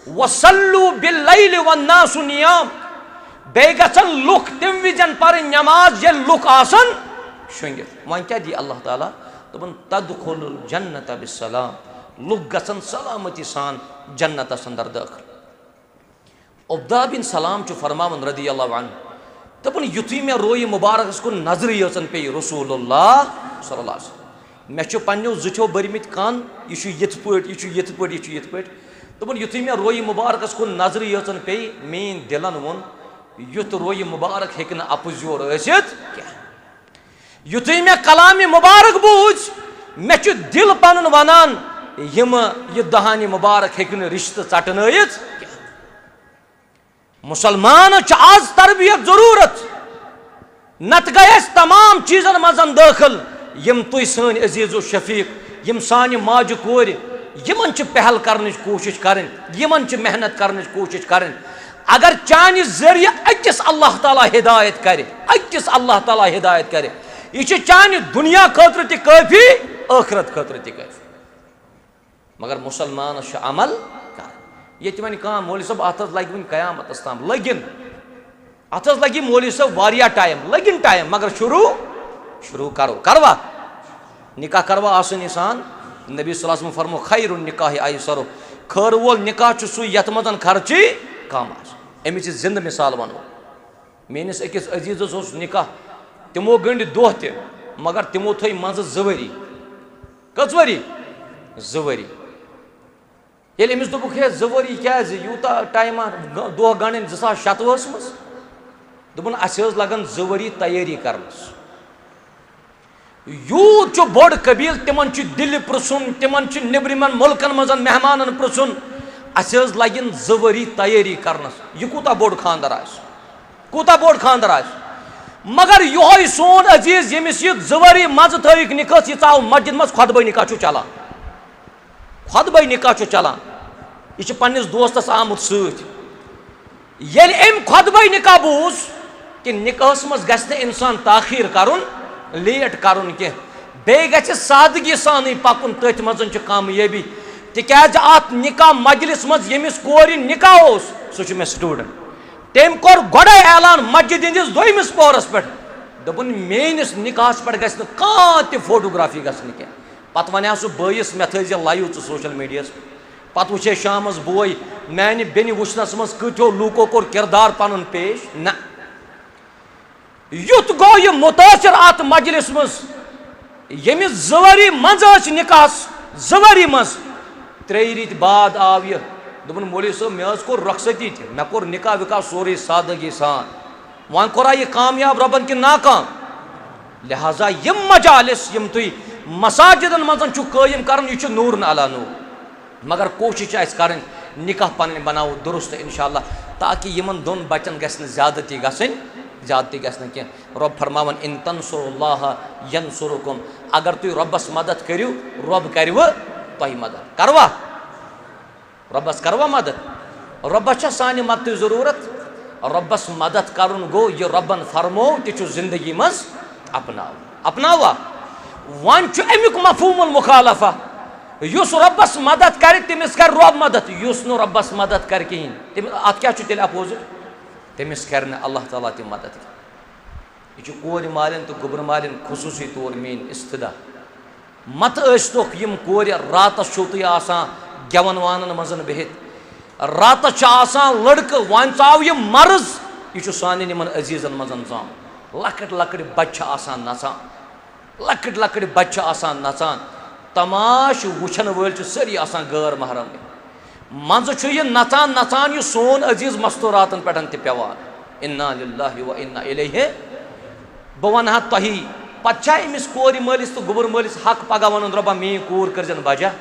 वसल्लु बिल्लैल वन्नासु नियाम बे गसन लुक तम विजन पर नमाज ये लुक आसन शुंगित वन क्या दी अल्लाह ताला दोपन तदखुलुल जन्नत बिस्सलाम लुक गसन सलामती सान जन्नत अंदर दाखिल अब्दुल्ला बिन सलाम च फरमावन रदी अल्लाह अन्हु दोपन युथुई मे रोय मुबारक को नजर यचन पे रसूलुल्लाह सल्लल्लाहु अलैहि वसल्लम मे च पन्नो जुठो बरमित कान यह यथ पट दोपन युथुई मे रोय मुबारक को नजर यचन पे मेन दिलन वोन युथ रोय मुबारक हेक न अपोजियोर असित क्या युथुई मे कलाम मुबारक बूझ मे च दिल पन वनान यम यह दहानी मुबारक हेक न रिश्ते चटनयित मुसलमान आज तरबियत जरूरत नत गए तमाम चीजन मजन दाखिल यम तुम सन अजीज़ो शफीक यम सान माज कोर यमन पहल कर कोशिश करें यमन मेहनत कर कोशिश करें अगर चान जरिए अकिस अल्लाह ताला हिदायत करे अकिस अल्लाह ताला हिदायत करे यह चान दुनिया खतर त काफी आखरत खतर त काफी मगर मुसलमान अमल कर ये वन कम मौलवी साहब अत लग वन कयामत ताम लगिन अत लगे मौलवी साहब वारिया टाइम लगिन टाइम मगर शुरू करो करवा निकाह करवा आसन इंसान नबी सल्लल्लाहु अलैहि वसल्लम फरमो खैरुन निकाह आयसरो खर वोल निकाह सु यत मजन खर्ची कम अमिच जिंद मिसाल वनो मेनिस अकिस अजीज़स निकाह तिमो गंड दोह ते मगर तिमो थई मज जवरी कच वरी जवरी ये अमिस दोपुक है जवरी क्या यूता टाइम दोह गंडन 2007 मज दोपन अस लगन जवरी तैयारी करनस यूत बोड़ कबील तिमन दिल पृछुन तिमन निब्रिमन मुल्कन मजन मेहमान पृछुन अस लगिन जवरी तैयारी करनस यह कूता बोड़ खानदर कूता बोड़ खानदर मगर यो सोन अजीज यमिस यह जवरी मज थक निकाह यह आव मस्जिद मज खुतबा निकाह चलान खुतबा निकाह चलान यह पन्निस दोस्तस आमुत सत अम खुतबा निकाह बूझ कि निकाहस मज गि इंसान ताखीर करुन लेट करुन कह बे गि सादगी सान पकुन तथ मजन कामयाबी तिकाज अत निकाह मजलिस मज यमिस कोर निकाह सह मे स्टूडेंट तम कोर गोड़े ऐलान मस्जिद हंदिस दोयमिस पोहरस पे दोपन मेनिस निकाहस पे गि कह फोटोग्राफी गि क्या पत वन सह बयस मे थे लाइव सोशल मीडिया पत वुचे शामस बोय मैंने बेन वुचनस मज कतो लूको कोर किरदार पन पेश न युत गो यह मुतासर अत मजलिस मज यमिस जवरी मज निकाह जवरी मज 3 रित बाद आव यह दोपन मौलवी साहब मे कोर रखसती मे कोर निकाह विकाह सोरे सादगी सान वन कोरा यह कामयाब रबन कि नाकाम। लिहाजा यम मजालिस यम तुई मसाजिदन मजन छु कायम करन यह नूर न अला नूर, मगर कोशिश आस करन निकाह पन बनाओ दुरुस्त इंशाअल्लाह, ताकि यमन दोन बचन गसन ज्यादती गसन ज्यादती गसन कह। रब फरमावन इन तंसुरुल्लाह यंसुरुकुम, अगर तुई रब्बस मदद करियो रब करव तुह मदद करवा, रब्बस करवा मदद। रब्बस सानि मदद जरूरत, रब्बस मदद करन गो यह रबन फरमो तु जिंदगी मज अपनाओ अपनावा। वन अमुक मफहूमुल मुखालफा, युस रब्बस मदद कर तमिस कर रब मदद, युस नो रब्बस मदद कर कहें अत क्या तेल अपोजिट, तमिस कर अल्लाह ताला तम मदद। यह कोर मालिन तो गुबर मालिन खसूसी तौर मेन इस्तदा, मत स्तोक यम कोर रातस छो तुम आसान गेवन वानन मजन बिहित, रातस लड़क वन चाव यह मर्ज, यह सान अजीजन मजन जाम, लकट लकट बच्चे आसान नचान, लकट लकट बच्चे आसान नचान, तमाश वुचन वल सारी आसान गैर महरम, मज यह नचान नचान यह सोन अजीज मस्तूरातन पे पेवान। इन्ना लिल्लाहि व इन्ना इलैहि। बह वन तुह पे अमिस कोर मालिस तो गुबर मालिस हक पगह वन रबा मे कोर कर बजा,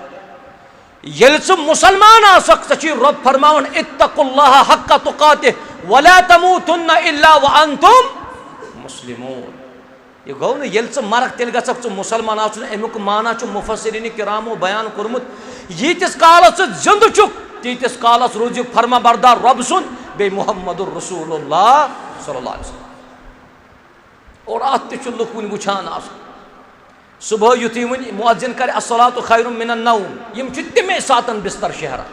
ये मुसलमान रब फरमावन इत्तकुल्लाह हक्का तुकातिह वला तमूतुन्ना इल्ला व अंतुम मुस्लिमून। यह गो न ये मरक तेल गक मुसलमान अमुक माना मुफस्सिरीन किरामो बयान कोर्मुत, यीतिस कालस जिंद चुक तीतिस कालस रोज फरमा बरदार रब सुन बे मुहम्मदुर रसूलुल्लाह सल्लल्लाहु अलैहि वसल्लम। और अत लुक वन वुछान सुबह युथी वन मुअज्जिन कर अस्सलातु खैरुम मिनन नौम, यम तमे सातन बिस्तर शहरा,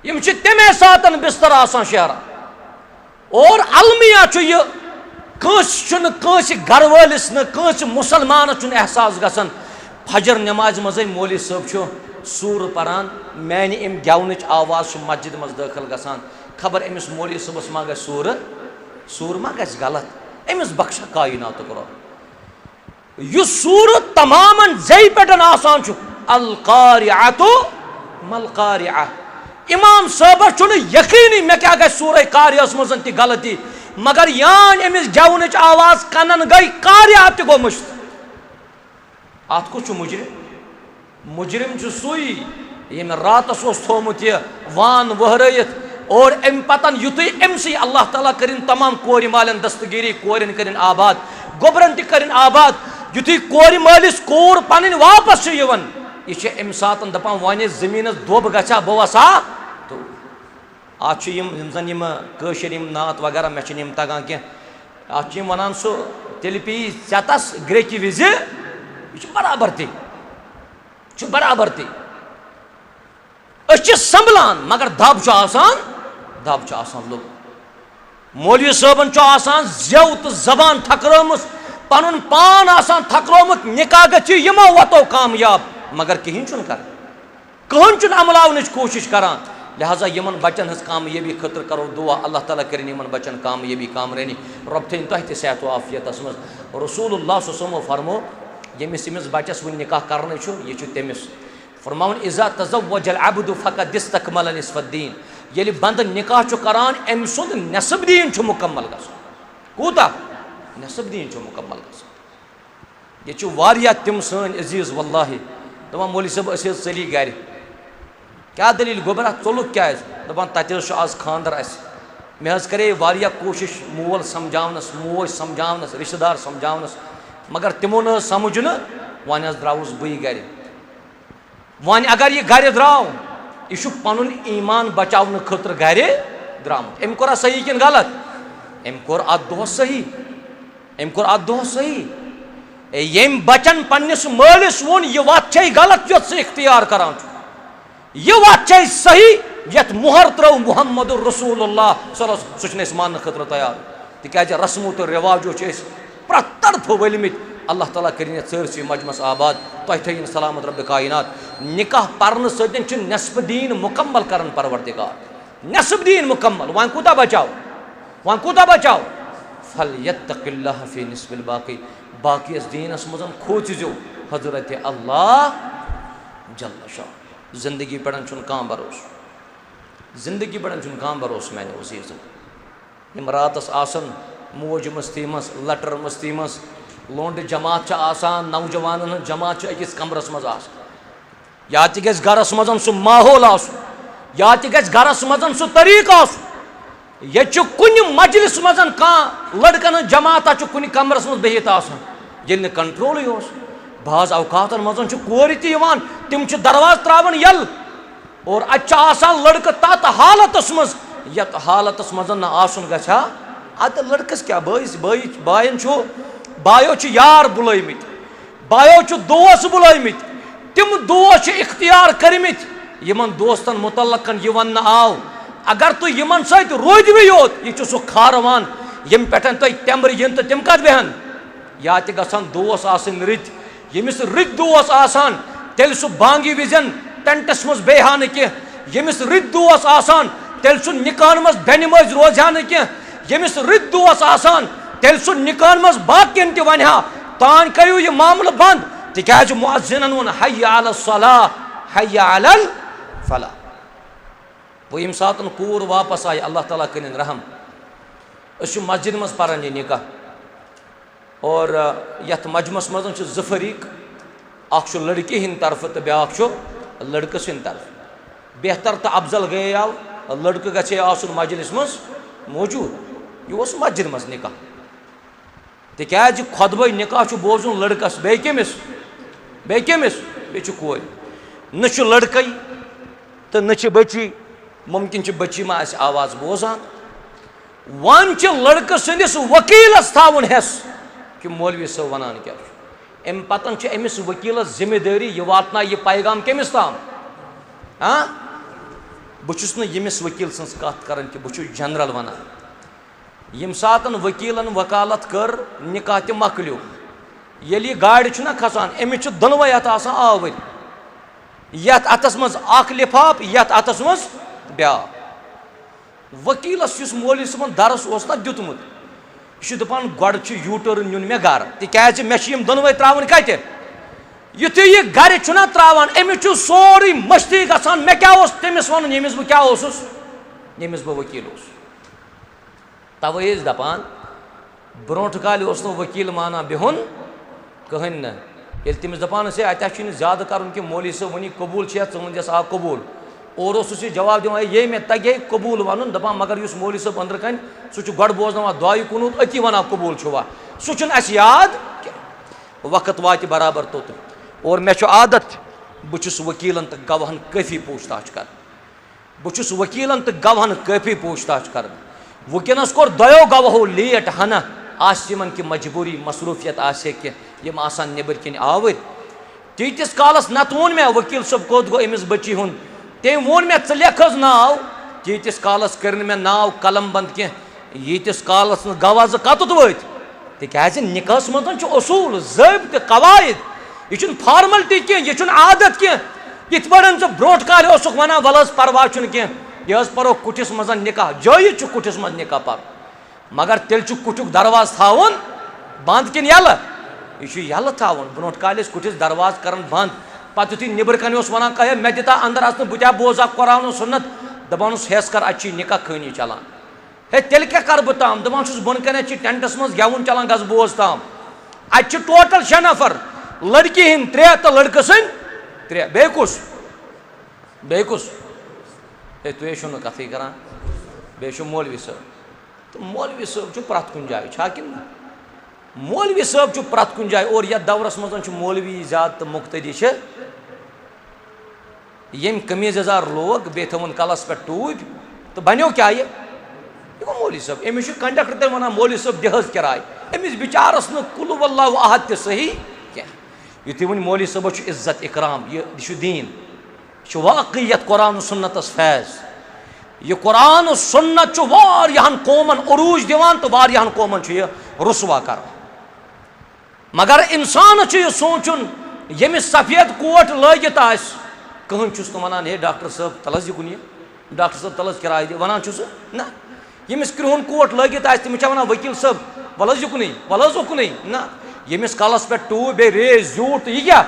यम तमे सातन बिस्तर आसान शहरा। और अलमिया यह कंस घर वालिस न कंस मुसलमान एहसास गसन, फजर नमाज मज मौलवी साहब सूर परान, मैंने अम गेवन आवाज मस्जिद मज दाखिल गसान, खबर अमिस मौलवी साहबस मा गई सूर मा गि गलत, अमिस बख्शा कायनात रब। यह सूर तमाम जय पे आसान अल कारिअतु मल कारिअह। इमाम साहब यकीनी मे क्या गई सूर कारिअस मज ती गलती, मगर यान अमिस गेवन आवाज कनन गई कारिअह त गो मुश्त। अत कुछ मुजरिम, मुजरिम सुई यम रातस थोमुत यह वान वहरत, और अम पतन युतु अमसी अल्लाह ताला करिन तमाम कोर मालन दस्तगिरी, कोरन करिन आबाद, गोबरन तरिन आबाद, युतु कोर मालिस कोर पन वापस यवन, यह अम सातन दपान वन जमीनस दोब गछा बह वसा। तो आज जन कशर नात वगैरह मे तगान कह, आज वन सह तेल पी चतस ग्रेकि विज, यह बराबर बराबर संभलान, मगर दब लुक। मौलवी साहबन जेव तो जबान थकरम, पन पान थकरोमुत, निकाह गि यमो वतो कामयाब, मगर कहें कहन अमलावन कोशिश करान। लिहाजा यमन बचन हज कामयाबी खतर करो दुआ, अल्लाह ताला करें यमन बचन कामयाबी कामरानी, रब थन तुह सेहत आफियतस मज। रसूलुल्लाह सल्लल्लाहु अलैहि फरमो यमिस यमिस बचस वन निकाह कर यह तमिस फरमावन इज़ा तज़व्वजल अब्दु फ़क़द इस्तकमल निस्फ़द्दीन, ये बंद निकाह करान अम सुंद नसब दीन मुकम्मल गसन, कूता नसब दीन मुकम्मल गसन। ये वारिया तिम सन अजीज वल्लाहि दपान मौलवी साहब चली गर, क्या दलील गोबरा चलुक क्या दपान तत आज खानदर अस, मे करे वारिया कोशिश मोल समझावनस, मोज समझावनस, रिश्तेदार समझावनस, मगर तिमो न समझ न, वन द्रावस बी गर। वन अगर यह गर द्राव यह पन ईमान बचाव खतर गर द्रामुत, अम कोरा सही किन गलत, अम कोर अत दोहस सही, अम कोर अत दोहस सही। यम बचन पन्निस मालिस वोन यह वत छे गलत यत से इख्तियार करान, यह वत छे सही यत मुहर त्रो मुहम्मदुर रसूलुल्लाह सल्लल्लाहु अलैहि वसल्लम मान खतर तैयार, तिकाज रस्मो तो रिवाजो प्रत तरफ वलमित। अल्लाह ताला करें सरसी मजमस आबाद, तुह थन सलामत रब कायनात। निकाह पर्न सत्य नस्ब दीन मुकम्मल करन परवरदिगार, नस्ब दीन मुकम्मल। वन कूता बचाओ, वन कूता बचाओ, फल यत्तकिल्लाह फी निस्बिल बाकी, बाकी दीनस मज खोचो हजरत अल्लाह जल्ल शाह। जिंदगी पे कह भरोस, जिंदगी पे कह भरोस मैंने उस यम रातस आसन मौज मस्ती मस लटर मस्ती मस लोंड जमात आसान नौजवान हंद जमात अकिस कमरस मज या गस गरस मज सह माहौल या गरस मज सह तरीक ये कुन मजलिस मज कह लड़कन जमात कुन कमरस मज बिहित ये कंट्रोल बाज अवकातन मज कोर तिम दरवाज त्रावन यल और आसान लड़क तथ हालतस मज यत हालतस मज न आसन गछा अत लड़कस क्या बायन बायो यार बुलमित बायो दोस्त बुलमित तिम दोस्त इख्तियार करमित यमन दोस्तन मुतल्लकन यह वन आव अगर तु यमन सत रोदव योत यह सह खारवान यम पे तेम्र इन तो तिम कत बेहन या गसान दोस्त आसन रित यमिस रित दोस्त आसान तेल सह बांगी विजन टेंटस मज बेहा न कह यमिस रित दोस्त आसान तेल सह निकान मज बेन मज रोजा न कह यमिस रित दोस्त आसान तेल सह निकान मज बाकियन तह वनहा तान करियो यह मामल बंद तिकाज मुअज्जिनन वन हय्या अल सलाह हय्या अल फलाह वो यम सातन कूर वापस आय अल्लाह ताला करिन रहम अस मस्जिद मज पारान यह निकाह और यथ मजमस मज ज फरीक अख लड़की हिंद तरफ तो ब्याख लड़कस हिंद तरफ बेहतर तो अफजल गए आव लड़क गए आसन मजलिस मज मौजूद यह मस्जिद मज निकाह तिकाज खुतबे निकाह बोजुन लड़कस बे कमिस बे कोर न लड़क तो न बची मुमकिन बची मा आवाज बोजान वन लड़क सदिस वकीलस थावन हेस कि मौलवी सब वनान क्या अम पतन अमिस वकीलस जिम्मेदारी यह वातना यह पैगाम कमिस ताम हाँ बहुस यमिस वकील सज कत कर बहुत जनरल वनान यम सातन वकीलन वकालत कर निकाह तह मकलियो ये गाड़ खसान अमिस दोनवे अत आवर यथ अतस मज अख लिफाफ यथ अतस मज ब्या वकीलस मौलवी सबन दरस ना दुतमुत यह दपान गोड़ यू टर्न नुन मे गर तिकाज मे दोनवे त्रावन कत युथ यह गर त्रावान अमिस सोरे मस्ती गसान मे क्या तमिस वन यमिस बह क्या यमिस बह वकील तवे दपान ब्रोट काल वकील माना बिहुन कहन न ये तमिस दपान से अत ज्यादा कर मौलवी सब वनी कबूल च आ कबूल और जवाब दिवान ये मे तगे कबूल वन दपान मगर उस मौलवी सब अंदर कन सह गोड़ बोजन दुआई कुनूत अति वन कबूल सह याद वक्त वात बराबर तोत और मे आदत बहुस वकीलन तो गवाहन काफी पूछताछ कर बहुस वकीलन तो गवाहन काफी पूछताछ कर वनकस कोर दो गवाहो लेट हना आसिमन की मजबूरी मसरूफियत आसे कि यम आसान नेबर किन आवर तीतिस कालस नत वोन मे वकील सब कोत गो अमिस बची हुन तम वोन मे लेख नाव तीतिस कालस कर मे नाव कलम बंद कह यीतिस कालस गवाह कतुत वत तिकाज निकाहस मज असूल ज़ाबित कवायद यह फार्मलटी कह यह आदत कह यथ पे ब्रोट काल वन वल परवा कह यह परो कुटिस मज निकाह जायज कुटिस मज निकाह पर मगर तेल कुटुक दरवाज थावन बंद किन यल यल थावन ब्रोट काल कुटिस दरवाज कर बंद पत यु नबर कन वन कह मे दिता अंदर अस बुआ बोजा कुरान सुन्नत दपान हेस कर अच्छी निकाह खानी चलान हे तेल क्या कर बह ताम दपान बोन कन टेंटस मज गेवन चलान गज बोज ताम अत टोटल 6 नफर लड़की हिंद 3 तो लड़क सद 3 बे कुस हे तुम कथ करान बे मौलवी साहब तो मौलवी साहब प्रत कुन जाए कि मौलवी साहब प्रत कुन जाए और यह दौरस मज मौलवी ज्यादा तो मुख्तदी यम कमीज यजार लोग बे थवन कलस पे टूब तो बनो क्या ये गो मौलवी साहब अमिस कंडक्टर ते वन मौलवी साहब दिहज किराय अमिस बिचारस न कुल वल्लाहु अहद ते सही क्या युथि वन मौलवी साहब इज्जत इकराम यह दीन वाकईयत कुरान सुन्नतस फैज यह कुरान सुन्नत वारियाहन कौमन उरूज दिवान तो वारियाहन कौमन यह रुसवा कर मगर इंसान यह सोचुन यमिस सफेद कोट लगित आस कहन तो वनान हे डॉक्टर साहब तलस दिकुन यह डॉक्टर साहब तलस किराय दि वनान ना यमिस क्रिहुन कोट लगित आस तमिस वनान वकील साहब वलस दिकुन ना यमिस कलस पे टू बे रेज जूट यह क्या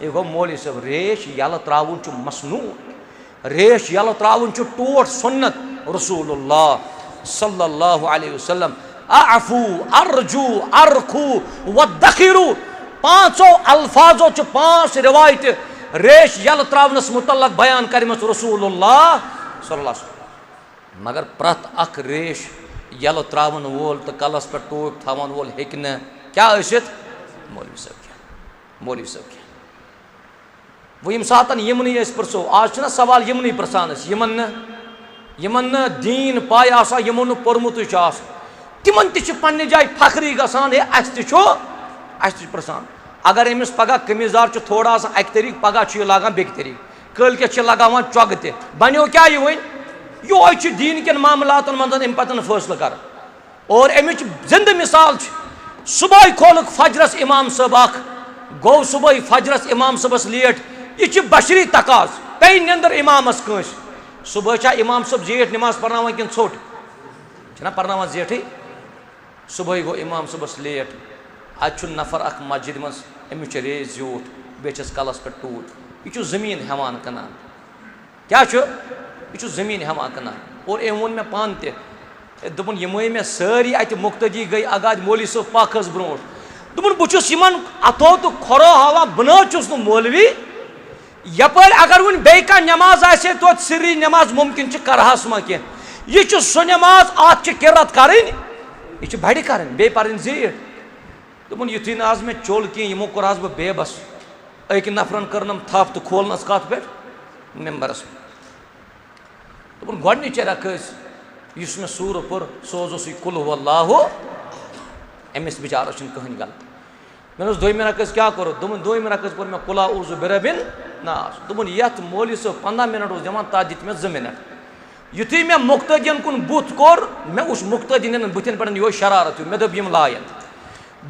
यह गो मौलवी साहब रेश यल त्रावन मसनून रेश यल त्रावन टोट सुन्नत रसूलुल्लाह सल्लल्लाहु अलैहि वसल्लम आफू अर्जू अरखू वदखिरू पांचों अल्फाजों च पांच रिवायत रेश यल त्रावनस मुतल्लक बयान करमस रसूलुल्लाह सल्लल्लाहु अलैहि वसल्लम। मगर प्रत अख रेश यल त्रावन वोल तो कलस पे टोक थावन वोल हेक न क्या असित मौलवी साहब क्या मौलवी साहब क्या वो यम सातन यमनी परसो आज ना सवाल यमनी प्रसान यमन दीन पाय आसा यमो न पोरमुत तिमन ति पन्ने जाय फखरी गसान है अस प्रसान अगर अमिस पगह कमीजदार थोड़ा आसान अक तरीक पगह लागान बेक तरीक कल के लगावान चौग ते बनो क्या ये वन यो दीन के मामलातन मज अम पतन फैसला कर और अमिच जिंद मिसाल सुबह खोल फजरस इमाम साहब अख गो सुबह फजरस इमाम साहबस लेट यह बशरी तकाज पे नंदर इमामस कंस सुबह इमाम साहब जेठ नमाज पढ़ना कि छोट पढ़ना जेठे सुबह गो इमाम साहबस लेट अत नफर अख मस्जिद मज अमिच रेज ज्यूठ बेचस कलस पे टूट यह जमीन हेवान कनान क्या यह जमीन हेवान कनान और अम वो मे पान दोपन यमे मे सारी अत मुक्तदी गई अगाद मौलवी साहब पाखस ब्रोट दोपन बहुस अथो तो खरो हवा बस मौलवी यपर अगर वन बे नमाज आसे तो सिरी नमाज मुमकिन करहस मा कह यह सो नमाज अत किरत कर यह बड़ कर बे पर जीठ दोपन युथी न आज मे चोल कह यमो कोर आज बह बेबस अक नफरन करनम थप तो खोलनस कत पे मेम्बरस दोपन गोडनिचे रख मे सूर पुर सोज कुल हुवल्लाहु अमिस बिचार कहन गलत मे दोम रक क्या करो दोपन दोम रक पुर मे कुला उर्जु बिरबिन नास दोपन यथ मौलवी साहब 15 मिनट दिवान तथ दित मे 2 मिनट युथी मे मुक्तदियन कुन बुत कोर मे उस मुक्तदिन बुथन पे यो शरारत मे दोप यम लायन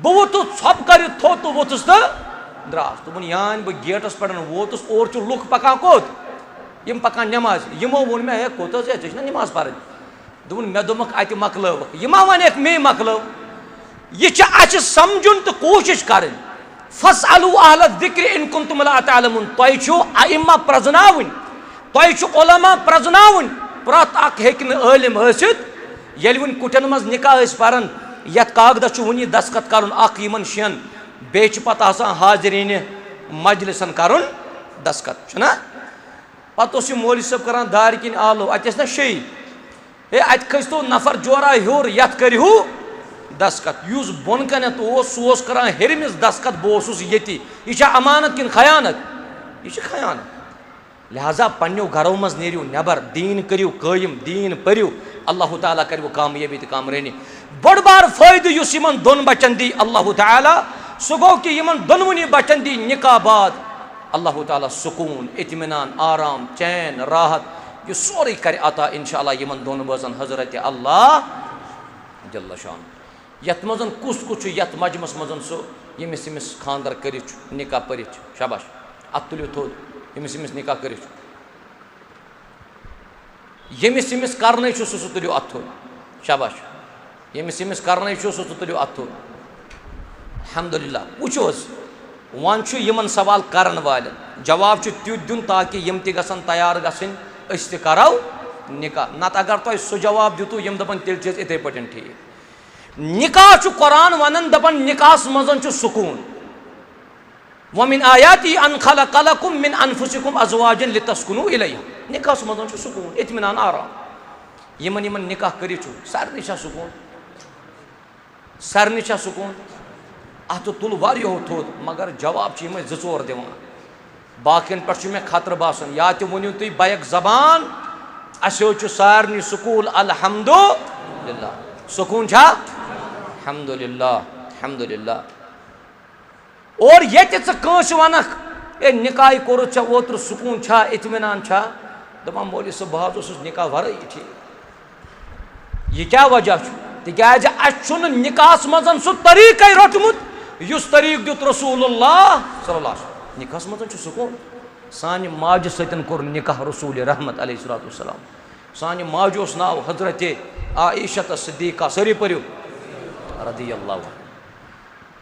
बह वोतुस छप कर थो तो वोतुस तो द्रास दोपन यान बह गेटस पे वोतुस और लुक पकान कोत यम पकान नमाज यमो वोन मे हे कोत ना नमाज पर दोपन मे दोमक अत मकलव यमा वन मे मकलव यह अस समझुन तो कोशिश कर फसअलू अहल ज़िक्र इन कुंतुम ला तअलमून तुम अइम्मा प्रजनावन तुम उलमा प्रजनावन प्रत अख हेक आलिम हसित येल वन कुटन मज निकाह परन यथ कागदस वनी दस्खत कर अख यमन शेन बे पत हाजरीन मजलिसन कर दस्खत ना पत मौलवी साहब कर दार किन आलो अत ना शे हे अत खस्तो नफर जोरा हूर यथ करू दस्खत युस बोन कनत सह कर हेरमिस दस्खत बह ये यह अमानत किन खयानत यह खयानत लिहाजा पन्नो घरों मज नेरियो नबर दीन करियो कायम दीन पर्यु अल्लाह ताला करो कामयाबी तो कामरानी बड़ बार फायदे युस यमन दोन बचन दी अल्लाह ताला सह गो कि यमन दोनवनी बचन दी निकाह बाद अल्लाह ताला सुकून इत्मीनान आराम चैन राहत यह सोरे कर अता इंशाअल्लाह यमन दोन बजन हजरत अल्लाह जल्ल शान यथ मजन कुस कुछ यथ मजमस मजन सो यमिस यमिस खानदर कर निकाह पर शाबाश अत तुलियो थोद यमिस यमिस निकाह कर यमिस यमिस करने सह तुलियो अत थोद शाबाश यमिस यमिस करने सह तुलियो अत थोद अल्हम्दुलिल्लाह वुचो वन यमन सवाल करन वाल जवाब तुत दिन ताकि यम त गसन तैयार गसन अस त करो निकाह नत अगर तुम सह जवाब दितु यम दपन तेल इथे पटन ठीक निकाह कुरान वन दपन निकाहस मजन सुकून वमिन आयाती अन खलक़लकुम मिन अनफुसिकुम अज़वाजन लितस्कुनु इलैहा निकाहस मजन सुकून इत्मीनान आराम यमन यमन निकाह करी सारे सुकून सारे सुकून अत तुल वारियो थोद मगर जवाब यम 2-4 दिवान बाकियन पे मे खतर बासन या तो वनियो तुम बैक जबान अस सारे सुकूल अल्हम्दुलिल्लाह सुकून छा अल्हम्दुलिल्लाह अल्हम्दुलिल्लाह और ये कंस वनक ए निकाह कोर ओतर सुकून छा इत्मीनान छा दपान मौलवी साहब बह निकाह वर यह क्या वजह तिकाज अस निकाहस मजन सह तरीक रोटमुत युस तरीक दुत रसूलुल्लाह सल्लल्लाहु अलैहि वसल्लम निकाहस मजन सुकून सान माज सतन कोर निकाह रसूल रहमत अलैहिस्सलातु वस्सलाम सान माज नाव हजरत आइशा सिद्दीक़ा सरी पर्यु रदियल्लाहु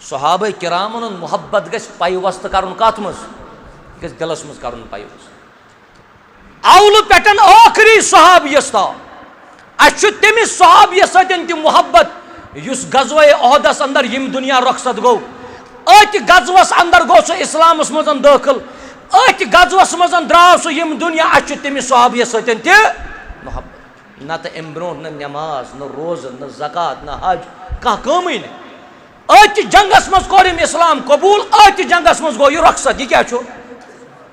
सहाबा किरामन मोहब्बत गस पाइवस्त कर कत मज दिलस मज कर पाइवस्त अवल पे आखरी सहाबियस ताव अच्छु तमिस सहाबियस सतन तह मोहब्बत युस गजवा ओहदस अंदर यम दुनिया रुखसत गो अत गजवस अंदर गो सह इस्लामस मज दाखिल अत गजवस मज द्राव सह यम दुनिया अच्छु तमिस सहाबियस सतन तह मोहब्बत न तो अम ब्रो न नमाज न रोज न ज़कात न हज कह कमी न अत जंगस मज कोर इस्लाम कबूल अत जंगस मज गो यह रुखसत यह क्या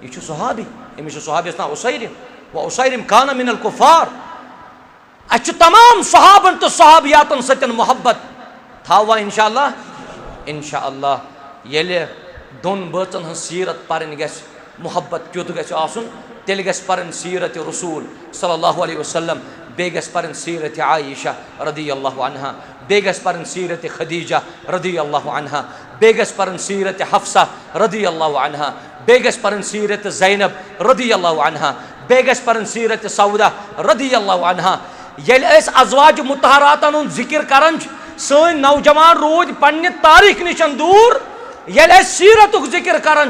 यह सहाबी अमिस सहाबियस ना उसैरिम व उसैरिम कान मिनल कुफार अच्छ तमाम सहाबन तो सहाबियातन सतन मोहब्बत थावा इंशाअल्लाह येले दोन बचन हन सीरत परन गस मोहब्बत क्युत गस आसुन तेल गस परन सीरत रसूल सल्लल्लाहु अलैहि वसल्लम बे गस परन सीरत आयशा रदियल्लाहु अन्हा बे गस परन सीरत खदीजा रदियल्लाहु अन्हा बे गस परन सीरत हफ्सा रदियल्लाहु अन्हा बे गस परन सीरत ज़ैनब रदियल्लाहु अन्हा बे गस परन सीरत सौदा रदियल्लाहु अन्हा येल अज़वाज मुतहरातन हुंद जिक्र करन सन नौजवान रोज पन्ने तारीख निशन दूर येल सीरतुक जिक्र करन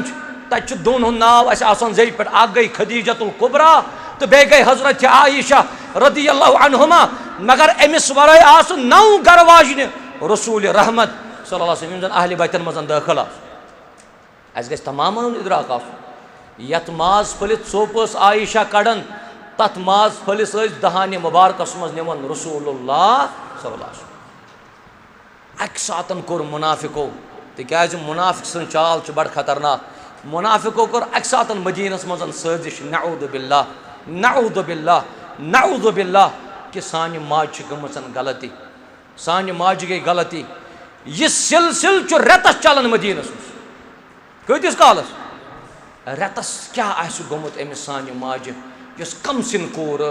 तत दोन हुंद नाव आसान जे पे अ गई खदीजतुल कुबरा तो बे गई हजरत आयशा रदियल्लाहु अन्हुमा मगर अमिस वराय आस नौ गरवाजन रसूल रहमत सल्लल्लाहु अलैहि वसल्लम अहले बैतन मज दाखिल अस गस तमाम इदराक यत माज फलित सोपस आयशा कड़न तथ माज फलिस दहान मुबारकस मज निवन रसूलुल्लाह सल्लल्लाहु अलैहि वसल्लम अक सातन कोर मुनाफिको तिकाज मुनाफिक सन चाल च बड़ खतरनाक मुनाफिको कोर अक सातन मदीनस मज साजिश नऊदु बिल्लाह कि सान माज गमसन गलती सान माज गई गलती यह सिलसिल च रेतस चलन मदीनस कतिस कालस रेतस क्या गोमुत अमिस सान माज यस कम सिन कोर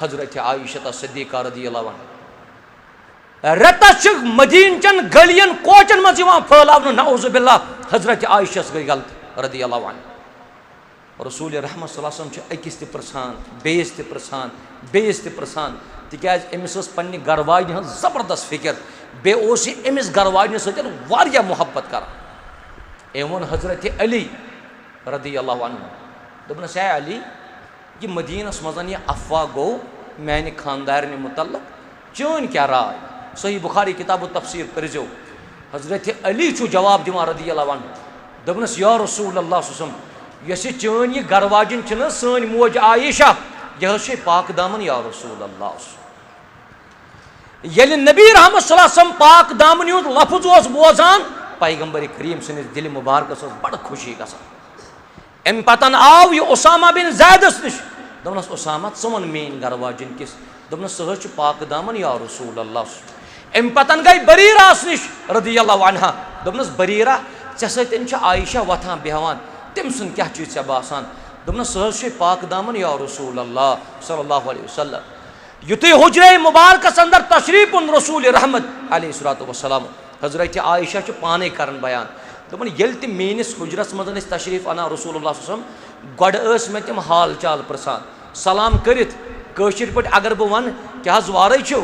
हजरत आयशा सिद्दीक़ा रदियल्लाहु अन्हा रेतस मदीन चन गलियन कोचन मज फैलावन नऊज़ु बिल्लाह हजरत आयशा गई गलत रदियल्लाहु अन्हा रसूल रहमत सल्लल्लाहु अलैहि वसल्लम अकिस प्रसान बेस प्रसान तिकाज अमिस पन्ने गरवाजन हन जबरदस्त फिक्र बे ओस अमिस गरवाजन सतन वारिया मोहब्बत कर एवन हजरत अली रदियल्लाहु अन्हु दोपनस है अली कि मदीनस मजन यह अफवाह गो मैंने खानदारन मुतल्लक चन क्या राय सही बुखारी किताब तफसीर करजो हजरत अली छु जवाब दिवान रदियल्लाहु अन्हु दोपनस या रसूल अल्लाह सल्लल्लाहु अलैहि वसल्लम यस चन यह गरवाजन छन सन मोज आयशा यह पाक दामन या रसूल अल्लाह येल नबी रहमत सल्लल्लाहु अलैहि वसल्लम पाक दामन हुंद लफ्ज ओस बोजान पैगंबर करीम सनिस दिल मुबारकस बड़ खुशी गसान अम पतन आव यह उसामा बिन ज़ैदस निश दोपनस उसामा वन मेन गरवाजन किस दोपनस सह पाक दामन या रसूल अल्लाह अम पतन गई बरीरास निश रदियल्लाहु अन्हा दोपनस बरीरा ऐ सतन आयशा वथान बेहवान तम सुन क्या चीज ऐ बासान दोपनस सह पाक दामन या रसूल अल्लाह सल्लल्लाहु अलैहि वसल्लम युतु हुजरे मुबारकस अंदर तशरीफ उन रसूल रहमत अलैहिस्सलातु वस्सलाम हजरत आयशा पाने करन बयान दोपन येल ते मेनिस हुजरस मजन तशरीफ अना रसूलुल्लाह सल्लल्लाहु अलैहि वसल्लम गड मे तम हाल चाल प्रसान सलाम करित कशिर पे अगर बह वन क्या वारे छो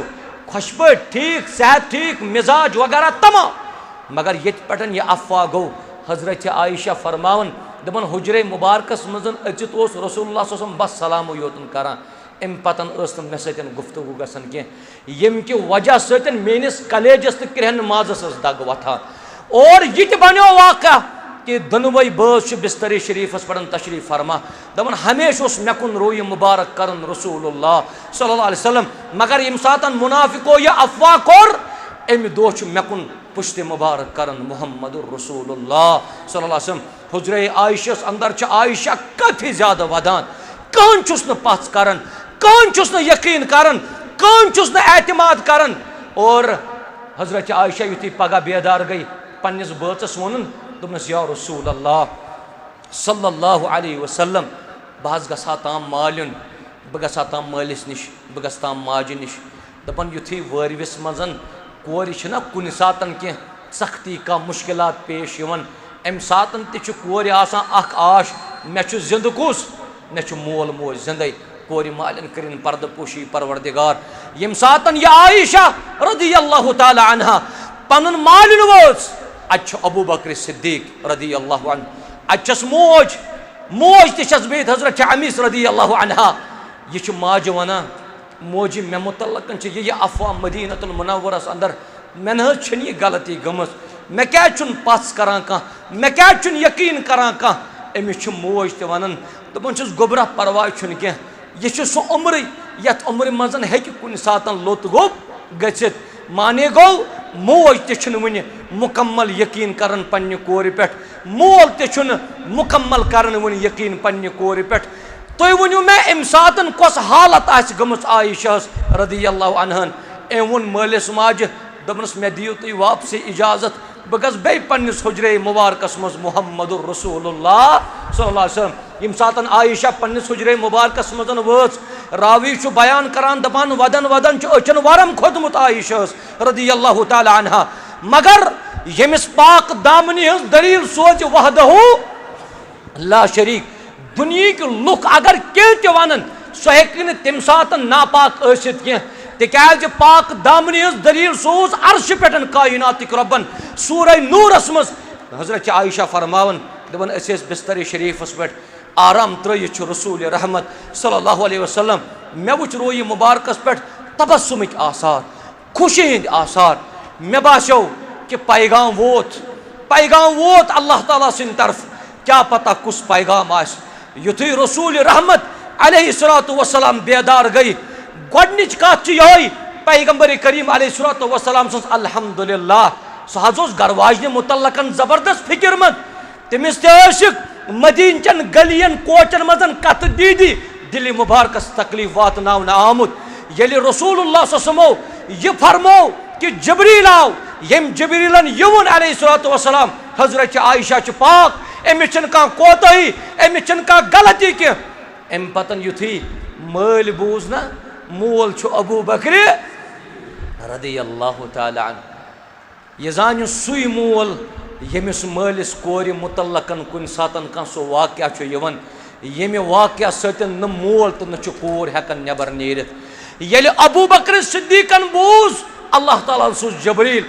खुश पे ठीक सेहत ठीक मिजाज वगैरह तमाम मगर ये पे यह अफवाह गो हजरत आयशा फरमावन दपन हुजरे मुबारकस मजन अचित रसूलुल्लाह सल्लल्लाहु अलैहि वसल्लम बस सलाम योतन करान अम पतन मे सतन गुफ्तगू गसन कह यम कि वजह सतन मेनिस कलेजस तो क्रहन माजस दग वथान और यह बनो वाक़ा कि दोनवई बस बिस्तर शरीफस पे तशरीफ फरमा दपन हमेशा मे कुन रोय मुबारक करन रसूलुल्लाह सल्लल्लाहु अलैहि वसल्लम मगर यम सातन मुनाफिको यह अफवाह कोर अमि दोह मे कुन पुश्त मुबारक करन मुहम्मदुर रसूलुल्लाह सल्लल्लाहु अलैहि वसल्लम हुजरे आयशस अंदर आयशा काफी ज्यादा वदान कहन चुस न पच करन कहन चुस न यकीन करन कहन चुस न एतमाद करन और हजरत आयशा युति पगह बेदार गई पन्निस बचस वोन दोपनस या रसूल अल्लाह सल्लल्लाहु अलैहि वसल्लम बह गसा ताम मालिन बह गसा ताम मालिस निश बह गस ताम माज निश दपन युथि वरविस मजन कोर छना कुन सातन के सख्ती का मुश्किलात पेश यवन अम सातन ति कोर आसान अख आश मे छु जिंद कुस मे छु मोल मोज जिंदे कोर मालिन करिन पर्द पोशी परवरदिगार यम सातन यह आयशा रदियल्लाहु ताला अन्हा पनुन मालिन वोस अच्छा अबू बकर सिद्दीक रदियल्लाहु अन्हु अच्छस मोज तिशस बेत हजरत अमीस रदियल्लाहु अन्हा यह माज वना मोजी मे मुतल्लकन ये अफवाह मदीनतुल मुनव्वरस अंदर मे न ये गलती गमस मे क्या पस करान कह मे क्या यकीन करान कह अमिस मोज ते वनान दपान छुस गोबरा परवाह कह यह सह उम्र यथ उम्र मजन हेक कुन सात लोत गोब गचित माने गो मोज ते वन मुकम्मल यकीन करान पन्ने कोर पे मोल ते मुकम्मल करान वन यकीन पन्ने कोर पे तुम वनु मे अम सात कस हालत गमस आयशा रदियल्लाहु अन्हन अम वोन मालिस माज दपनस मे दियो तुम वापसी इजाजत बह गस बे पन्निस हुजरे मुबारकस मज मुहम्मदुर रसूलुल्लाह सल्लल्लाहु अलैहि वसल्लम यम सात आयशा पन्निस हुजरे मुबारकस मजन वच रावी बयान करान दपान वदन वदन अचन वरम खोदमुत आयशा रदियल्लाहु ताला अन्हा मगर यमिस पाक दामनी हज दलील सोच वहदहु ला शरीक दुनिया लुक अगर कह वन सह हे तम सात नापाक कह तिकाज पाक दामनी हज दलील सोज अर्श पे कायनात रब्बन सूरह नूरस मज हजरत आयशा फरमावन दपन बिस्तर शरीफस पे आराम त्रयित रसूल रहमत सल्लल्लाहु अलैहि वसल्लम मे वुच रोई मुबारकस पे तबस्सुमिक आसार खुशी हंद आसार मे बास्यो कि पैगाम वोत अल्लाह ताला सिंद तरफ क्या पता कुस पैगाम आस युथुई रसूल रहमत अलैहिस्सलातु वस्सलाम बेदार गई गोडनिच कथ यही पैगंबर करीम अलैहिस्सलातु वस्सलाम सन्स अल्हम्दुलिल्लाह सह हज गरवाजन मुतल्लकन जबरदस्त फिक्रमंद तमिस तक मदीन चन गलियन कोचन मजन कत दीदी दिल मुबारकस तकलीफ वातनावन आमुत यलि रसूलुल्लाह सल्लल्लाहु अलैहि वसल्लम यह फरमो कि जिब्रील आव यम जिब्रीलन युन अलैहिस्सलातु वस्सलाम हजरत आयशा पाक अमिस कह कोताही अमिस कह गलती कह अम पतन युथी मल बूज ना मोल अबू बकर रदियल्लाहु ताला अन्हु यह जान सुई मोल यमिस मालिस कोर मुतल्लकन कुन सातन कह सो वाक़या यवन यमे वाक़या सतन न मोल तो न कोर हेकन नबर नीरित यलि अबू बकर सिद्दीकन बूज अल्लाह ताला सो जिब्रील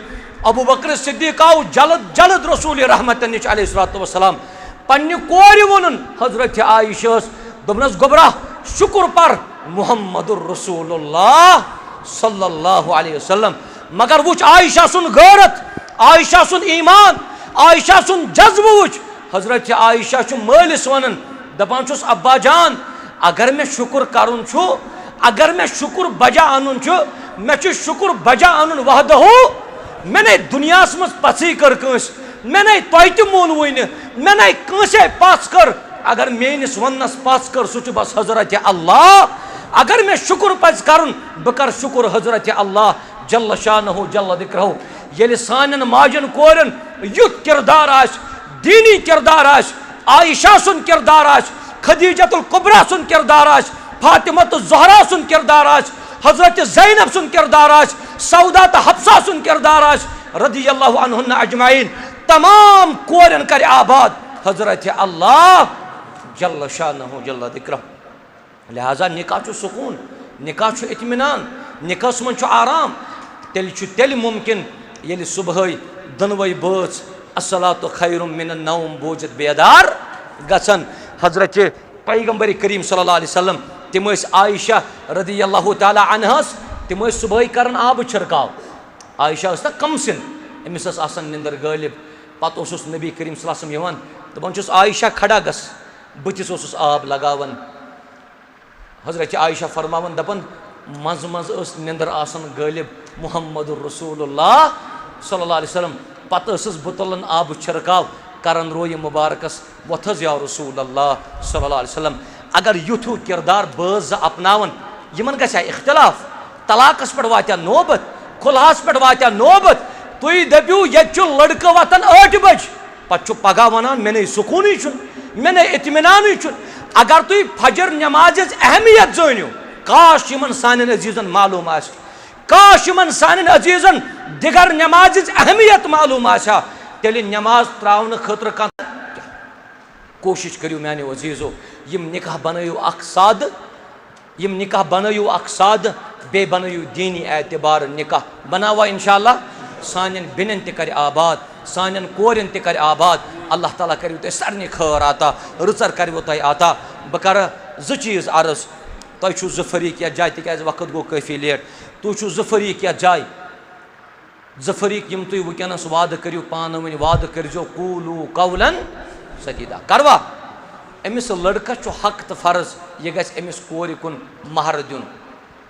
अबू बकर सिद्दीक आव जलद जलद रसूल रहमत निश अलैहिस्सलातु वस्सलाम पन्ने कोर वोनुन हजरत आयशा दोपनस गोबरा शुक्र पर मुहम्मदुर रसूलुल्लाह सल्लल्लाहु अलैहि वसल्लम मगर वुच आयशा सुन गैरत आयशा सुन ईमान आयशा सुन जज्ब वुच हजरत आयशा मालिस वनन दपान छुस अब्बा जान अगर मे शुक्र करुन छु अगर मे शुक्र बजा अनुन छु मे छु शुक्र बजा अनुन वहदहु मे नहीं दुनिया मज पसी कर कंस मे नहीं तोह मोन वन मे नहीं कंसे पस कर अगर मेनिस वनस पस कर सह बस हजरत अल्लाह अगर मे शुक्र पज करुन बह कर शुक्र हजरत अल्लाह जल्ल शानहु जल्ल दिक्रहु यलि सानन माजन कोरन युथ किरदार आस दीनी किरदार आस आयशा सुन किरदार आस खदीजतुल कुबरा सुन किरदार आस फातिमतुल ज़हरा सुन किरदार आस हजरत ज़ैनब सुन किरदार आस सौदा हफ्सा सुन किरदार आस रदियल्लाहु अन्हुन्ना अजमाइन तमाम कोरन कर आबाद हजरत अल्लाह जल्ल शानहु जल्ल दिक्रहु लिहाजा निकाह छु सुकून निकाह छु इत्मीनान निकाह मन छु आराम तेल मुमकिन यलि सुबह दनवै बच अस्सलातु खैरुम मिनन नौम बोजत बेदार गसन हजरत पैगंबर करीम सल्लल्लाहु अलैहि वसल्लम तिम आयशा रदियल्लाहु ताला अन्हस तिम सुबह करन आब छिड़काव आयशा ना कमसिन अमिस आसन निंदर गालिब पत नबी करीम सल्लल्लाहु अलैहि वसल्लम दपान आयशा खड़ा गस बतिस आब लगावन हजरत आयशा फरमावन दपन मज मज निंदर आसन गालिब मुहम्मदुर रसूलुल्लाह सल्लल्लाहु अलैहि वसल्लम पत बुतलन आब छिड़काव करन रोय मुबारकस वथज या रसूलुल्लाह सल्लल्लाहु अलैहि वसल्लम अगर युथु किरदार बज अपनावन यमन गछा इख्तिलाफ तलाकस पे वात्या नौबत खुलहस पे वात्या नौबत तुई दबियो ये लड़का वतन 8 बज पह पगह वनान मे नहीं सुकून मे नहीं इत्मीनान अगर तुई फजर नमाज अहमियत जानियो काश यमन सान अजीजन मालूम आस काश यमन सान अजीजन दिगर नमाज अहमियत मालूम आसा तेल नमाज त्रावन खतर कोशिश करियो माने अजीजो यम निकाह बनयु अख साद यम निकाह बनयु अख साद बे बनयु दीनी एतबार निकाह बनावा इंशाअल्लाह सानन बिनन ते कर आबाद सानन कोरन ते कर आबाद अल्लाह ताला करियो ते सरनी खैर आता रुचर करियो तय आता बकर ज चीज अर्ज तुम छो ज़फरीक या जाए तिकाज वक्त गो काफ़ी लेट तुम छो ज़फरीक या जाए ज़फरीक यम तुम वनस वाद करियो पान वन वाद करजो कूलू कौलन सदीदा करवा अमिस लड़का चो हक तो फर्ज यह गस अमिस कोर कुन महर दिन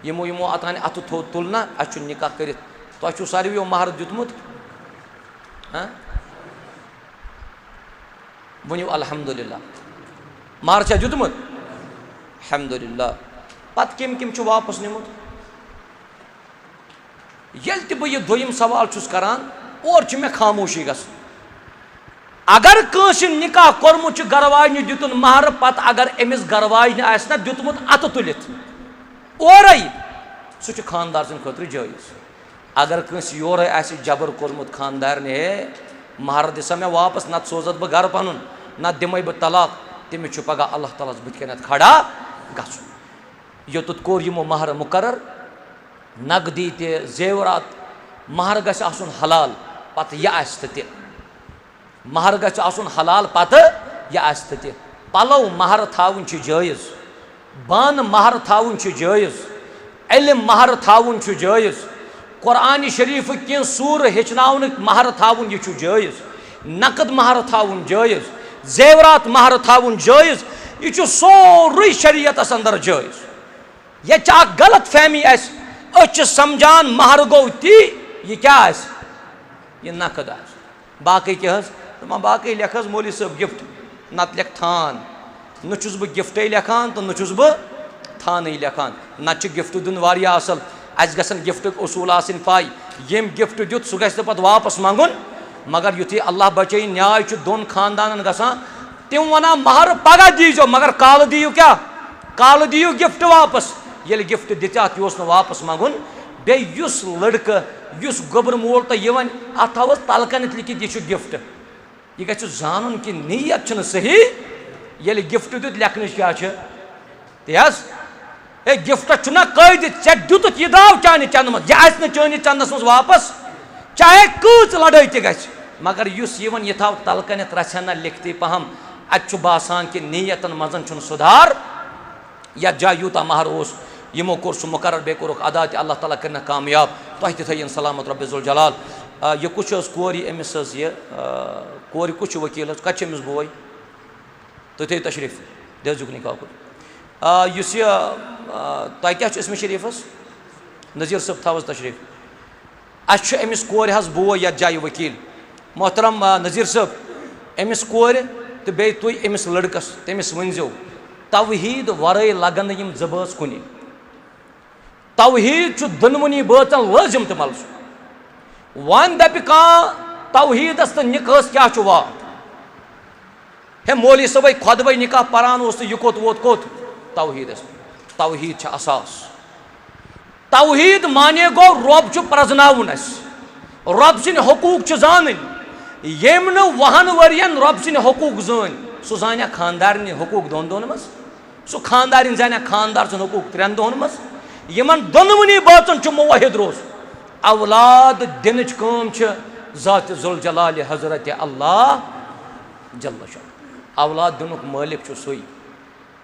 यमो यमो अतान अत थो तुलना अच्छु निकाह कर तुम सारे महर दुतमुत वनो अल्हम्दुलिल्लाह महर छा दुतमुत अल्हम्दुलिल्लाह पत कम कम वापस निमुत यल तह बह दोयम सवाल छुस करान और मे खामोशी गस अगर कंस निकाह कोर्मुत गरवाजन दितुन महर पत अगर अमिस गरवाजन आस ना दितमुत अत तुलित और सह खानदार सद खतर जायज अगर कंस योर आस जबर कोर्मुत खानदार ने महर दिसा मे वापस नत सोजत बह गर पनुन नत दिमे बह तलाक तमिस पगह अल्लाह ताला बुथ कन खड़ा गसुन योतुत कोर यमो महर मुकर्रर नकदी ते जेवरात महर गछ आसुन हलाल पत यह आस ते महर गछ आसुन हलाल पत यह आस ते पलव महर थाउन छ जायज बान महर थाउन छ जायज इल्म महर थाउन छ जायज कुरान शरीफ के सूर हेचनाउन महर थाउन यह छ जायज नकद महर थाउन जायज जेवरात महर थाउन जायज यह सोरे शरीयत अंदर जायज ये गलत फहमी आस समझान महर गो ती यह क्या आस यह नकद आस बाकी क्या बाकी लेखस मौली साहब गिफ्ट नत लेख थान नुस बह गिफ्ट लेखान तो नुस बह थान लेखान नत गिफ्ट दिन वारिया असल अस गसन गिफ्ट उसूल आसिन पाई यम गिफ्ट दित सह गस पत वापस मंगुन मगर युथी अल्लाह बचे न्याय दोन खानदान गसान तिम वना महर पगह दीजो मगर काल दियो क्या काल दियो गिफ्ट वापस ये गिफ्ट दिता तह वापस मंगुन बेस लड़क युस गोबर मोल तो यह वन अत थवस तलकन लिखित यह गिफ्ट यह गछ जानन कि नीयत सही ये गिफ्ट दित लेखन क्या तहस ए गिफ्ट चुना कह ऐ दुत यह दाव चान चंद मज यह आस चान चंदस मज वापस चाहे कच लड़ाई तह गछ मगर युस यह वन यह थव तलकन रचन लिखती पहम अत बासान कि नीयतन मजन सुधार या जा यूता महर उस यमो कोर सह मुकर्रर बे कोरक अदा ते अल्लाह ताला करना कामयाब तुह ते थयन सलामत रब्बे जुल जलाल यह कुछ कोर अमिस कोर कुछ वकील कत अमिस बोय तुह थो तशरीफ दजुक निकाह इस तुह क्या इसम शरीफस नज़ीर साहब थवस तशरीफ अस अमिस कोर हज बोय यथ जाय वकील मोहतरम नज़ीर साहब अमिस कोर तो बे तुह अमिस लड़कस तमिस वनजो तवहीद वरय लगन यम जबस कुनि तवहीद दुनवनी बातन लाजिम तो मल वन दप तवहीदस तो निकाहस क्या वात हे मौली सब खुदब निकाह परान यह कोत वोत कोत तवहीदस तवहीद असास तवहीद माने गो रब प्रजनावन रब सिंद हकूक जान यम वहन वरियन रब सिंद हकूक जान सह जान खानदार हकूक दोन दोन मज सह खानदार जान खानदार सन हकूक त्रेन दोन मज यमन दोनवनी बातन मुवाहिद रोज औलाद दिन कम ज़ात जुल जलाल हजरत अल्लाह जल्ल शाह औलाद दुनुक मालिक सोई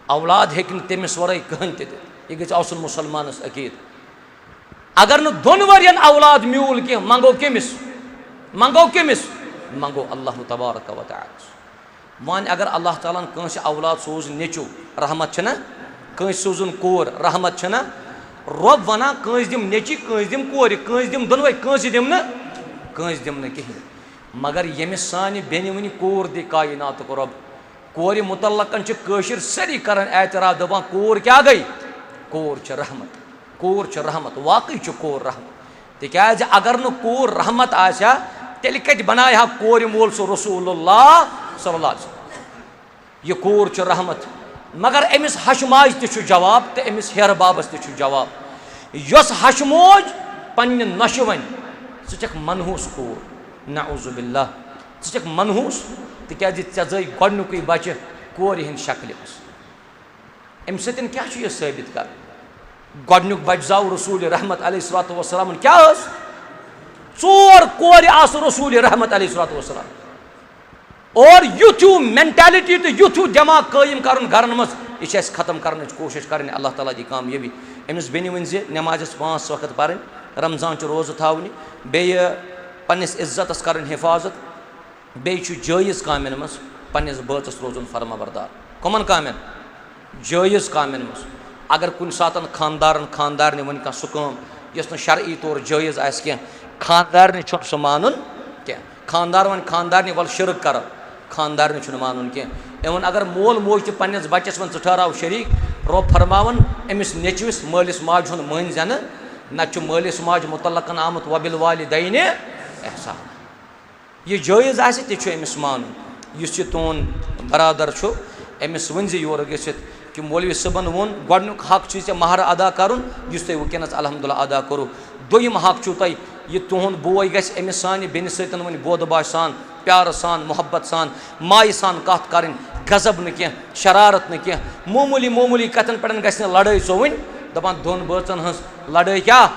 औलाद हेक तमिस वरै कहन यह गई आसन मुसलमानस अकीद अगर न दोन वरियन औलाद म्यूल कह मंगो कमिस मंगो अल्लाह तबारक व तआला मान अगर अल्लाह ताला कंस औलाद सोज नेचू रहमत छना कंस सोजुन कोर रहमत छना रब वना कंस दिम नेची कंस दिम कोर कंस दिम दोनवे कंस दिम न कहीं मगर यमिस सानि बेनि वनी कोर दि कायनात को रब कोर मुतल्लकन कशिर सारी करन एतराफ दपान कोर क्या गई कोर छ रहमत वाकई कोर रहमत तिकाज अगर न कोर रहमत आशा तेल कत बनाय हा कोर मोल सो रसूलुल्लाह सल्लल्लाहु अलैहि वसल्लम यह कोर छ रहमत मगर अमिस हशमाज तु जवाब तो अमिस हेर बाबस तु जवाब यस हशमोज पन्ने नशवन सह मनहूस कोर नऊज़ु बिल्लाह सह मनहूस तिकाज ज़ै गोडनुक बच्चे कोर हिंद शक्ल अम सतन क्या यह साबित कर गोडनुक बच्चे जाव रसूल रहमत अलैहिस्सलातु वस्सलाम क्या चोर कोर आस रसूल रहमत अलैहिस्सलातु वस्सलाम और युथ मेंटालिटी तो युथ दिमाग कायम कर घर मज यह ख़त्म करने कोशिश करें, अल्लाह ताला दी कामयाबी। अमिस बेनि वन नमाज 5 वक्त पढ़, रमजान रोज़ थावनी, बे पन्निस इज्जतस कर हिफाजत, बे जायज़ कामन मज पन्निस बचस रोजन फरमा बरदार। कमन कामन? जायज़ कामन मज। अगर कुन सात खानदार वन कह सह काम यस न शरई तौर जायज़ आस कह, खानदार सह मान कह, खानदार वन खानदार वल शिरक कर, खानदार मान कह। वन अगर मोल मोज तन्निस बच्चस वन ठहराव शरीक, रब फरमावन अमिस नेचविस मालिस माज हुन मन जन, न मालिस माज मुतल्लकन आमुत वबिल वालिदैन एहसान। यह जायज़ आस तमिस मान। इस तुन बरादर अमिस वन योर गसित कि मौलवी सबन वोन गोडनुक हक ऐ महर अदा करुन, इस तुम वनस अलहमदुल्ला अदा करो। दोयम हक तुह यह तुहद बोय गस अमिस सानि बेनि सतन वन बोदबाश सान, प्यार सान, मोहब्बत सान, माय सान कत करें, गजब न कह, शरारत न कह, मामूली मामूली कथन पे गस लड़ाई चोवन। दपान दोन बचन हज लड़ाई क्या?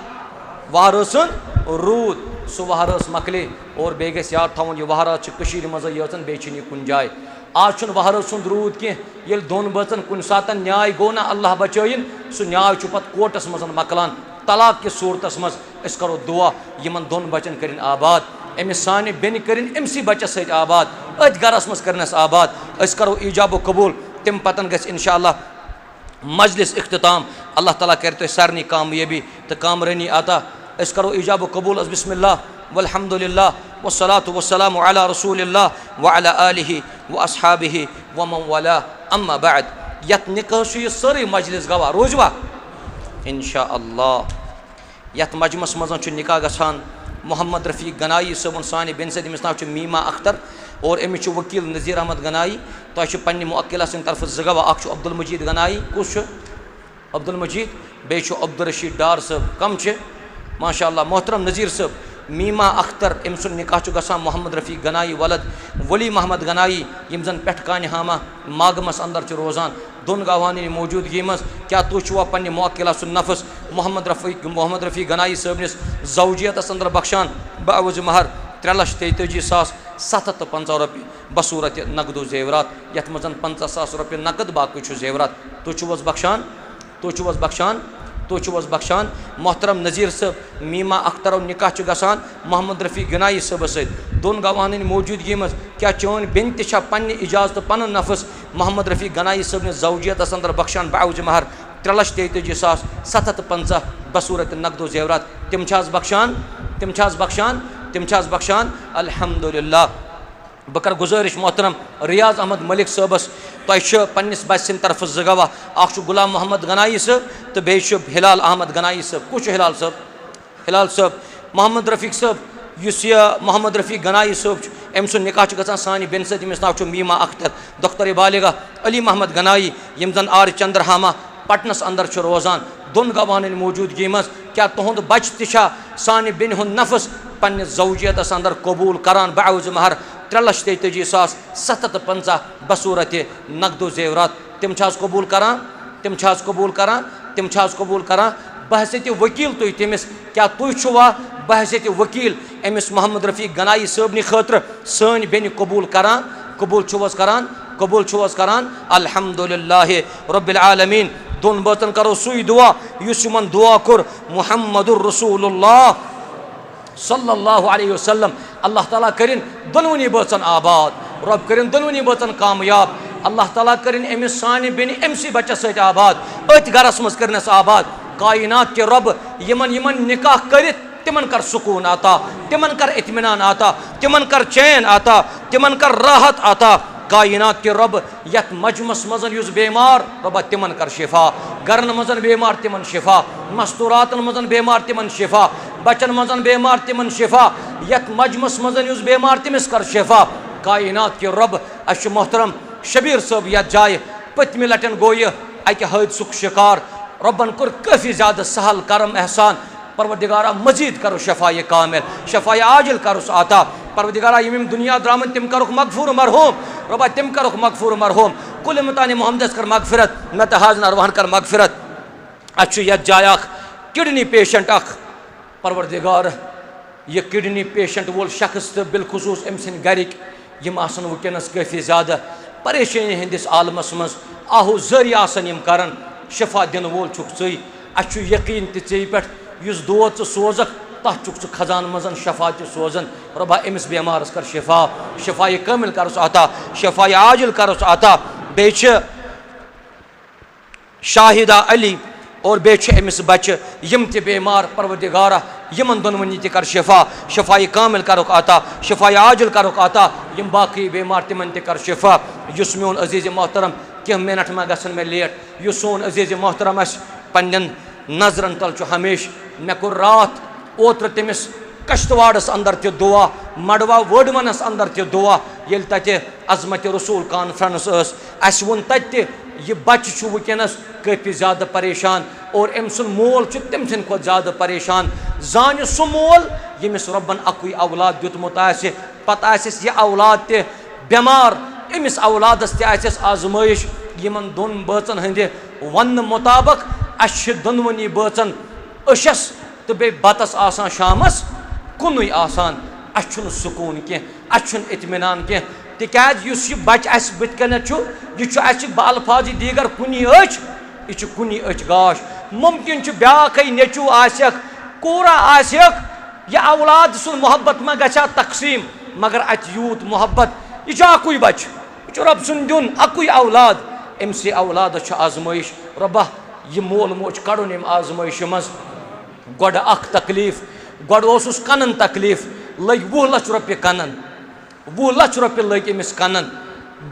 वहर सुन रूद, सह वहर मकले। और बे गस याद थवन यह वहरात मज यन बे कुन जाए। आज वहर सुंद रूद कह, ये दोन बचन कुन सात न्याय गो ना अल्लाह बचन, सह न्याय पे कोर्टस मज मकलान। तलाक कि सूरतस मज अस करो दुआ यमन दोन बचन करें आबाद, अमिस सानि बेनि करें अमसी बच्चस सत आबाद, अथ गरस मज करनस आबाद। अस करो ईजाब कबूल, तम पतन गस इंशाअल्लाह मजलिस इख्तिताम। अल्लाह ताला कर तो सारनी कामयाबी तो कामरानी आता। अस करो ईजाब कबूल। अस बिस्मिल्लाह वल्हम्दुलिल्लाह वस्सलातु वस्सलामु अला रसूलिल्लाह व अला आलिहि व अस्हाबिहि व मन वाला। अम्मा बाद, यत निकाह यह सारी मजलिस गवाह रोजवा इंशाअल्लाह। यत मजमस मज निकाह गसान मोहम्मद रफ़ीक गनाई सबन सानि बेन सद, अमिस नाव मीमा अख्तर और अमिस वकील नज़ीर अहमद गनाई। तुह पन्ने मुअक्किला सद तरफ ज गवाह, अख अब्दुल मजीद गनाई, कुछ अब्दुल मजीद, बे अब्दुल रशीद डार सब कम माशाअल्लाह। मोहतरम नज़ीर सब मीमा अख्तर, अम सुन निकाह गसान मोहम्मद रफ़ीक गनाई वलद वली मोहम्मद गनाई, यम जन पेठ कान हामा मागमस अंदर रोजान। दोन गवाहान मौजूदगी मज क्या तुवा पन्ने मुअक्किला सुन नफस मोहम्मद रफ़ीक गनाई सबनिस ज़ौजियतस अंदर बख्शान बावज महर 3,43,750 रुपये बसूरत नकदो जेवरात, यथ मज 50,000 रुपये नकद, बाकी जेवरात। तुवस बख्शान मोहतरम नज़ीर सब मीमा अख्तर निकाह गसान मोहम्मद रफ़ीक गनाई सब सत। दोन गवाहान मौजूदगी मज क्या चोन बेन तह पन्ने इजाजत पन नफस मोहम्मद रफ़ीक गनाई सब ज़ौजियतस अंदर बख्शान बावज महर 3,43,750 बसूरत नकदो जेवरात। तिम बख्शान अल्हम्दुलिल्लाह। बह कर गुजारिश मोहतरम रियाज अहमद मलिक सबस, तुह पन्निस बस तरफ ज गवाह, अख गुलाम मोहम्मद गनाई सब तो बे हिलाल अहमद गनाई सब। कुछ हिलाल सब मोहम्मद रफ़ीक सब, इस मोहम्मद रफ़ीक गनाई सब अम सुन निकाह गसान सानि बेन सद, अमिस नाव मीमा अख्तर दख्तर बालिगा अली मोहम्मद गनाई, यम जन आर चंद्रहामा पटनस अंदर रोजान। दोन गवाहान मौजूदगी मज क्या तुहद बच तह सानि बेन हुंद नफस पन्ने ज़ौजियतस अंदर कबूल करान बावज महर 3,43,750 बसूरत नकदो जेवरात। तिम कबूल करान बहसियत वकील तुह तमिस क्या तुवा बहसियत वकील अमिस मोहम्मद रफ़ीक गनाई सबनि खतर सन बेनि कबूल करान अल्हम्दुलिल्लाह रब्बिल आलमीन। दोन बचन करो सुई दुआ युस मन दुआ कर मुहम्मदुर रसूलुल्लाह सल्लल्लाहु अलैहि वसल्लम। अल्लाह ताला करें दोनवनी बचन आबाद, रब करें दोनवनी बचन कामयाब। अल्लाह ताला करें अमिस सानि बेनि अमसी बच्चस सत आबाद, अथ गरस मज करनस आबाद। कायनात के रब यमन निकाह कर तिमन कर सुकून आता, तिमन कर इत्मीनान आता, तिमन कर चैन आता, तिमन कर राहत आता। कायनात के रब यत मजमस मजन युस बेमार रब तिमन कर शिफा, गरन मजन बेमार तिमन शिफा, मस्तूरातन मजन बेमार तिमन शिफा, बचन मजन बेमार तिमन शिफा, यत मजमस मजन युस बेमार तिमिस कर शिफा। कायनात के रब अश मोहतरम शबीर सब यत जाय पतमि लटन गो यह अकि हादसुक शिकार, रबन कर काफ़ी ज़्यादा सहल करम एहसान। परवरदिगारा मजीद करो शफाए कामिल, शफाए आजिल करो आता। परवरदिगारा यम दुनिया द्रामन तिम करुक मगफूर मरहूम, रबा तिम करुक मगफूर मरहूम। कुल मतान मोहम्मद कर मगफिरत, न हाजन अरवाहन कर मगफिरत। अच्छु यत जाय किडनी पेशेंट परवरदिगार यह किडनी पेशेंट वोल शख्स तो बिलखसूस अम सद गरिक यम वनस काफ़ी ज़्यादा परेशानी हंदिस आलमस मज आहु जरि आसन यम करन शिफा दिन वोल छुक ज़ै अछु यकीन ते ज़े पे युस दोद सोजक तथ चुक खजान मजन शफा ते सोजन रब्बा अमिस बेमारस कर शिफा शिफा कामिल करस अता शिफा आजिल करस अता बे शाहिदा अली और बे अमिस बच्चे यम ते बेमार परवरदिगारा यमन दोनवनी ते कर शिफा शिफा कामिल करुक अता शिफा आजिल करुक अता यम बाकी बेमार तिमन ते कर शिफा युस मोन अजीज मोहतरम कह मिनट मा गसन में लेट युस सोन अजीज मोहतरम पन्न नजरन तल हमेश मे कोर रात ओत्र तमिस कश्तवाड़स अंदर ते दुआ मडवा वडवनस अंदर ते दुआ ये तते अजमत रसूल कॉन्फ्रेंस अस वोन तते यह बच्चे वनस काफ़ी ज़्यादा परेशान और अम सुन मोल तम सद खुद ज़्यादा परेशान जान सह मोल यमिस रब्बन अकुई औलाद दितमुत पत यह औलाद ते बेमार अमिस औलादस ते आजमाइश यमन दोन बचन हंद वन मुताबिक अस दोनवनी बचन अशस तो बे बतस आसान शामस कुन आसान अस सुकून कह अस इत्मीनान कह तिकाज युस यह बच अस बुत कन यह बालफाज दीगर कुनी अच यह कुनी अच गाश मुमकिन ब्याक नेचू आसक कोरा आसक यह औलाद सुन मोहब्बत मा गछा तकसीम मगर अत यूत मोहब्बत यह अकुई बच यह रब सुन दिन अकुई औलाद अमसे औलाद आजमाइश रब्बा यह मोल मोच कड़न अम आजमाइश मज गोड अख तकलीफ गोड ओसुस कनन तकलीफ लग 20 लाख रुपये कनन 20 लाख रुपये लग अमिस कनन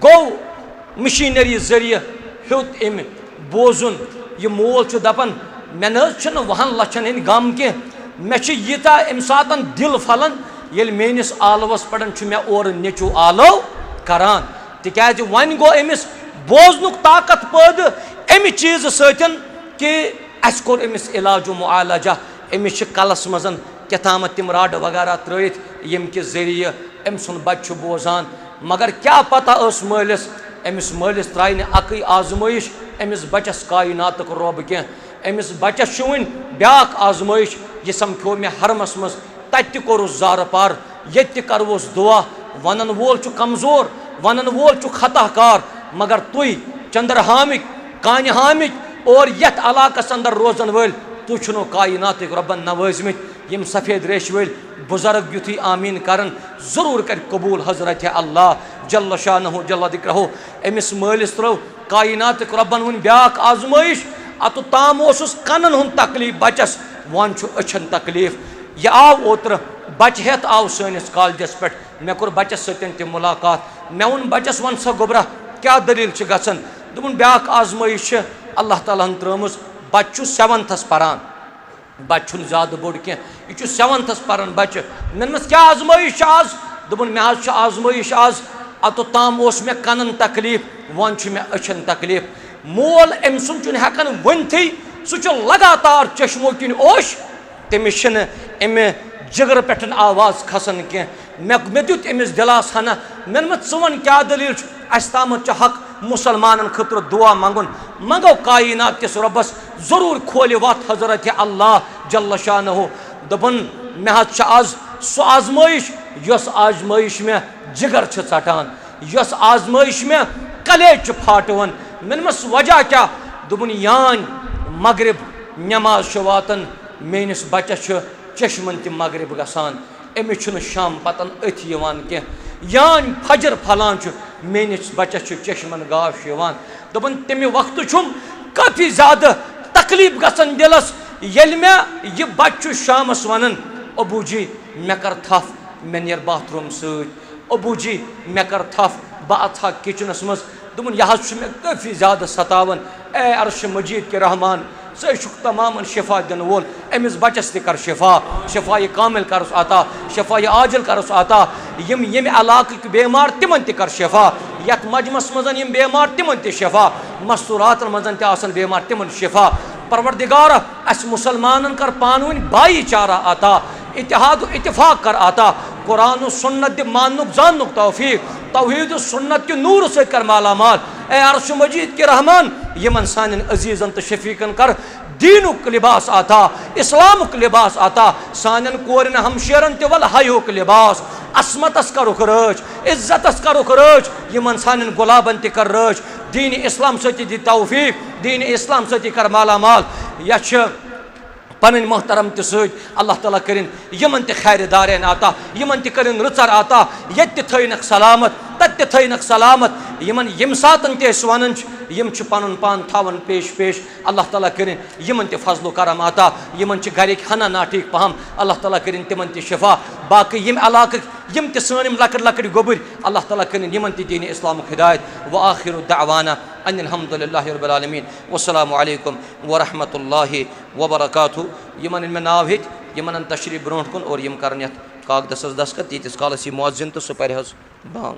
गो मशीनरी जरिए हेत अम बोजुन यह मोल दपन मे न वहन लछन हंद गम कह मे यीता अम सात दिल फलन ये मेनिस आलवस पे मे और नेचू आलो करान तिकाज वन गो अमिस बोजनुक ताकत पैद अमि चीज सतन कि अस कोर अमिस इलाज मुआलजा अमिस कलस मजन केताम तिम राड वगैरह त्रित यम के जरिए अम सुन बच्चे बोजान मगर क्या पता मालिस अमिस मालिस त्राय अकई आजमाइश अमिस बचस कायनात रब कह अमिस बचस वन ब्याक आजमाइश यह समखो मे हरमस मज तत कोरुस जार पार ये करवोस दुआ वनन वोल कमजोर वनन वोल खताकार मगर तुई चंद्र हामिक कान हामिक और यथ अलाकस अंदर रोजन वल तु छुनो कायनात रबन नवाजमित यम सफ़ेद रेश वल बुजुर्ग युथी आमीन करन जरूर कर कबूल हजरत अल्लाह जल्ल शानहु जल्ल दिक्रहु अमिस मालिस त्रो कायनात रबन वन ब्याक आजमाइश अत ताम ओसुस कनन हुन तकलीफ बचस वन छु अछन तकलीफ यह आव ओत्र बच हेत आव सनिस कॉलेजस पे मे कोर बचस सतन ते मुलाकात मे वन बचस वन सा गोबरा क्या दलील छ गसन दुन ब्याक आजमाइश अल्लाह ताला त्रमस बच्चु 7th परान बच्चु ज्यादा बोड़ कह यह 7th परान बच्चे मेनमस क्या आजमाइश आज दुन मे आज आजमाइश आज अत ताम मे कनन तकलीफ वन मे अछन तकलीफ मोल अम सुन हेकन वनथी सह लगातार चश्मो किन ओश तमिस अमे जिगर पे आवाज खसन कह मे दुत अमिस दिलास हना मेनम वन क्या दलील अस ताम हक मुसलमान खतर दुआ मंगुन मंगो कायनात किस रबस जरूर खोल वत हजरत अल्लाह जल्ल शानहु दपन मे आज सह आजमाइश यस आजमाइश में जिगर षटान यस आजमाइश में कलेज फाटवन मेनमस वजह क्या दुपन यान मगरिब नमाज वातन मेनिस बचस चश्मन ति मगरिब गसान अमिस शाम पतन अथ कह यान फजर फलान मेनिस बचस चश्मन गाश दपन तमे वक्त काफ़ी ज़्यादा तकलीफ गसन दिलस येल मे यह बच्चु शामस वनन अबू जी मे कर थफ मे नीर बाथरूम अबू जी मे कर थफ बह अथा किचनस मज दुपन यह मे काफ़ी ज़्यादा सतावन ए अर्श मजीद के रहमान सह तमाम शिफा दिन वोल अमिस बचस कर शिफा शिफा कामिल करस अता शिफा आजिल करस अता यम यम इलाक़ बेमार तिमन कर शिफा यथ मजमस मजन यम बेमार तिमन त शिफा मस्तूरात मजन त बेमार तिमन शिफा परवरदिगार अस मुसलमान कर पानवन भाईचारा अता इतिहाद इतफाक कर अता कुरान सुन्नत मानुक जाननुक तौफीक तौहीद सुन्नत के नूर से कर मालामाल ए अर्श मजीद के रहमान यमन सान अजीजन तो शफीकन कर दीनुक लिबास आता, इस्लामुक लिबास आता, सानन कोरन हमशेरन ते वल हयुक लिबास, असमतस करुक रच, इज्जतस करुक रच, यमन सानन गुलाबन ते कर रच, दीन इस्लाम सती दी तौफीक, दीन इस्लाम सती कर माला माल। यह पन मोहतरम त अल्लाह ताला करिन यमन ते खैर दारेन आता, यमन ते करिन रुचर आता, ये थनक सलामत तत थनक सलामत, यमन यम सातन ते वन यम पन पान थावन पेश पेश, अल्लाह ताला करिन यमन ते फजलो करम आता, यमन गरिक हना ना ठीक पहम, अल्लाह ताला करिन तिमन ते शिफा, बाकी यम इलाक यम ते सनम लकड़ लकड़ गोबर, अल्लाह ताला करिन यमन ते दीन इस्लामुक हिदायत। व आखिरु दावाना अनिल हम्दुलिल्लाहि रब्बिल आलमीन वस्सलामु अलैकुम व रहमतुल्लाहि व बरकातुहू। यमन में नाव हित यमन तशरीफ ब्रोह कुन और यम कर कागदस दस्खत तीतिस कालस यह मुअज्जिन तो सह पर बांग।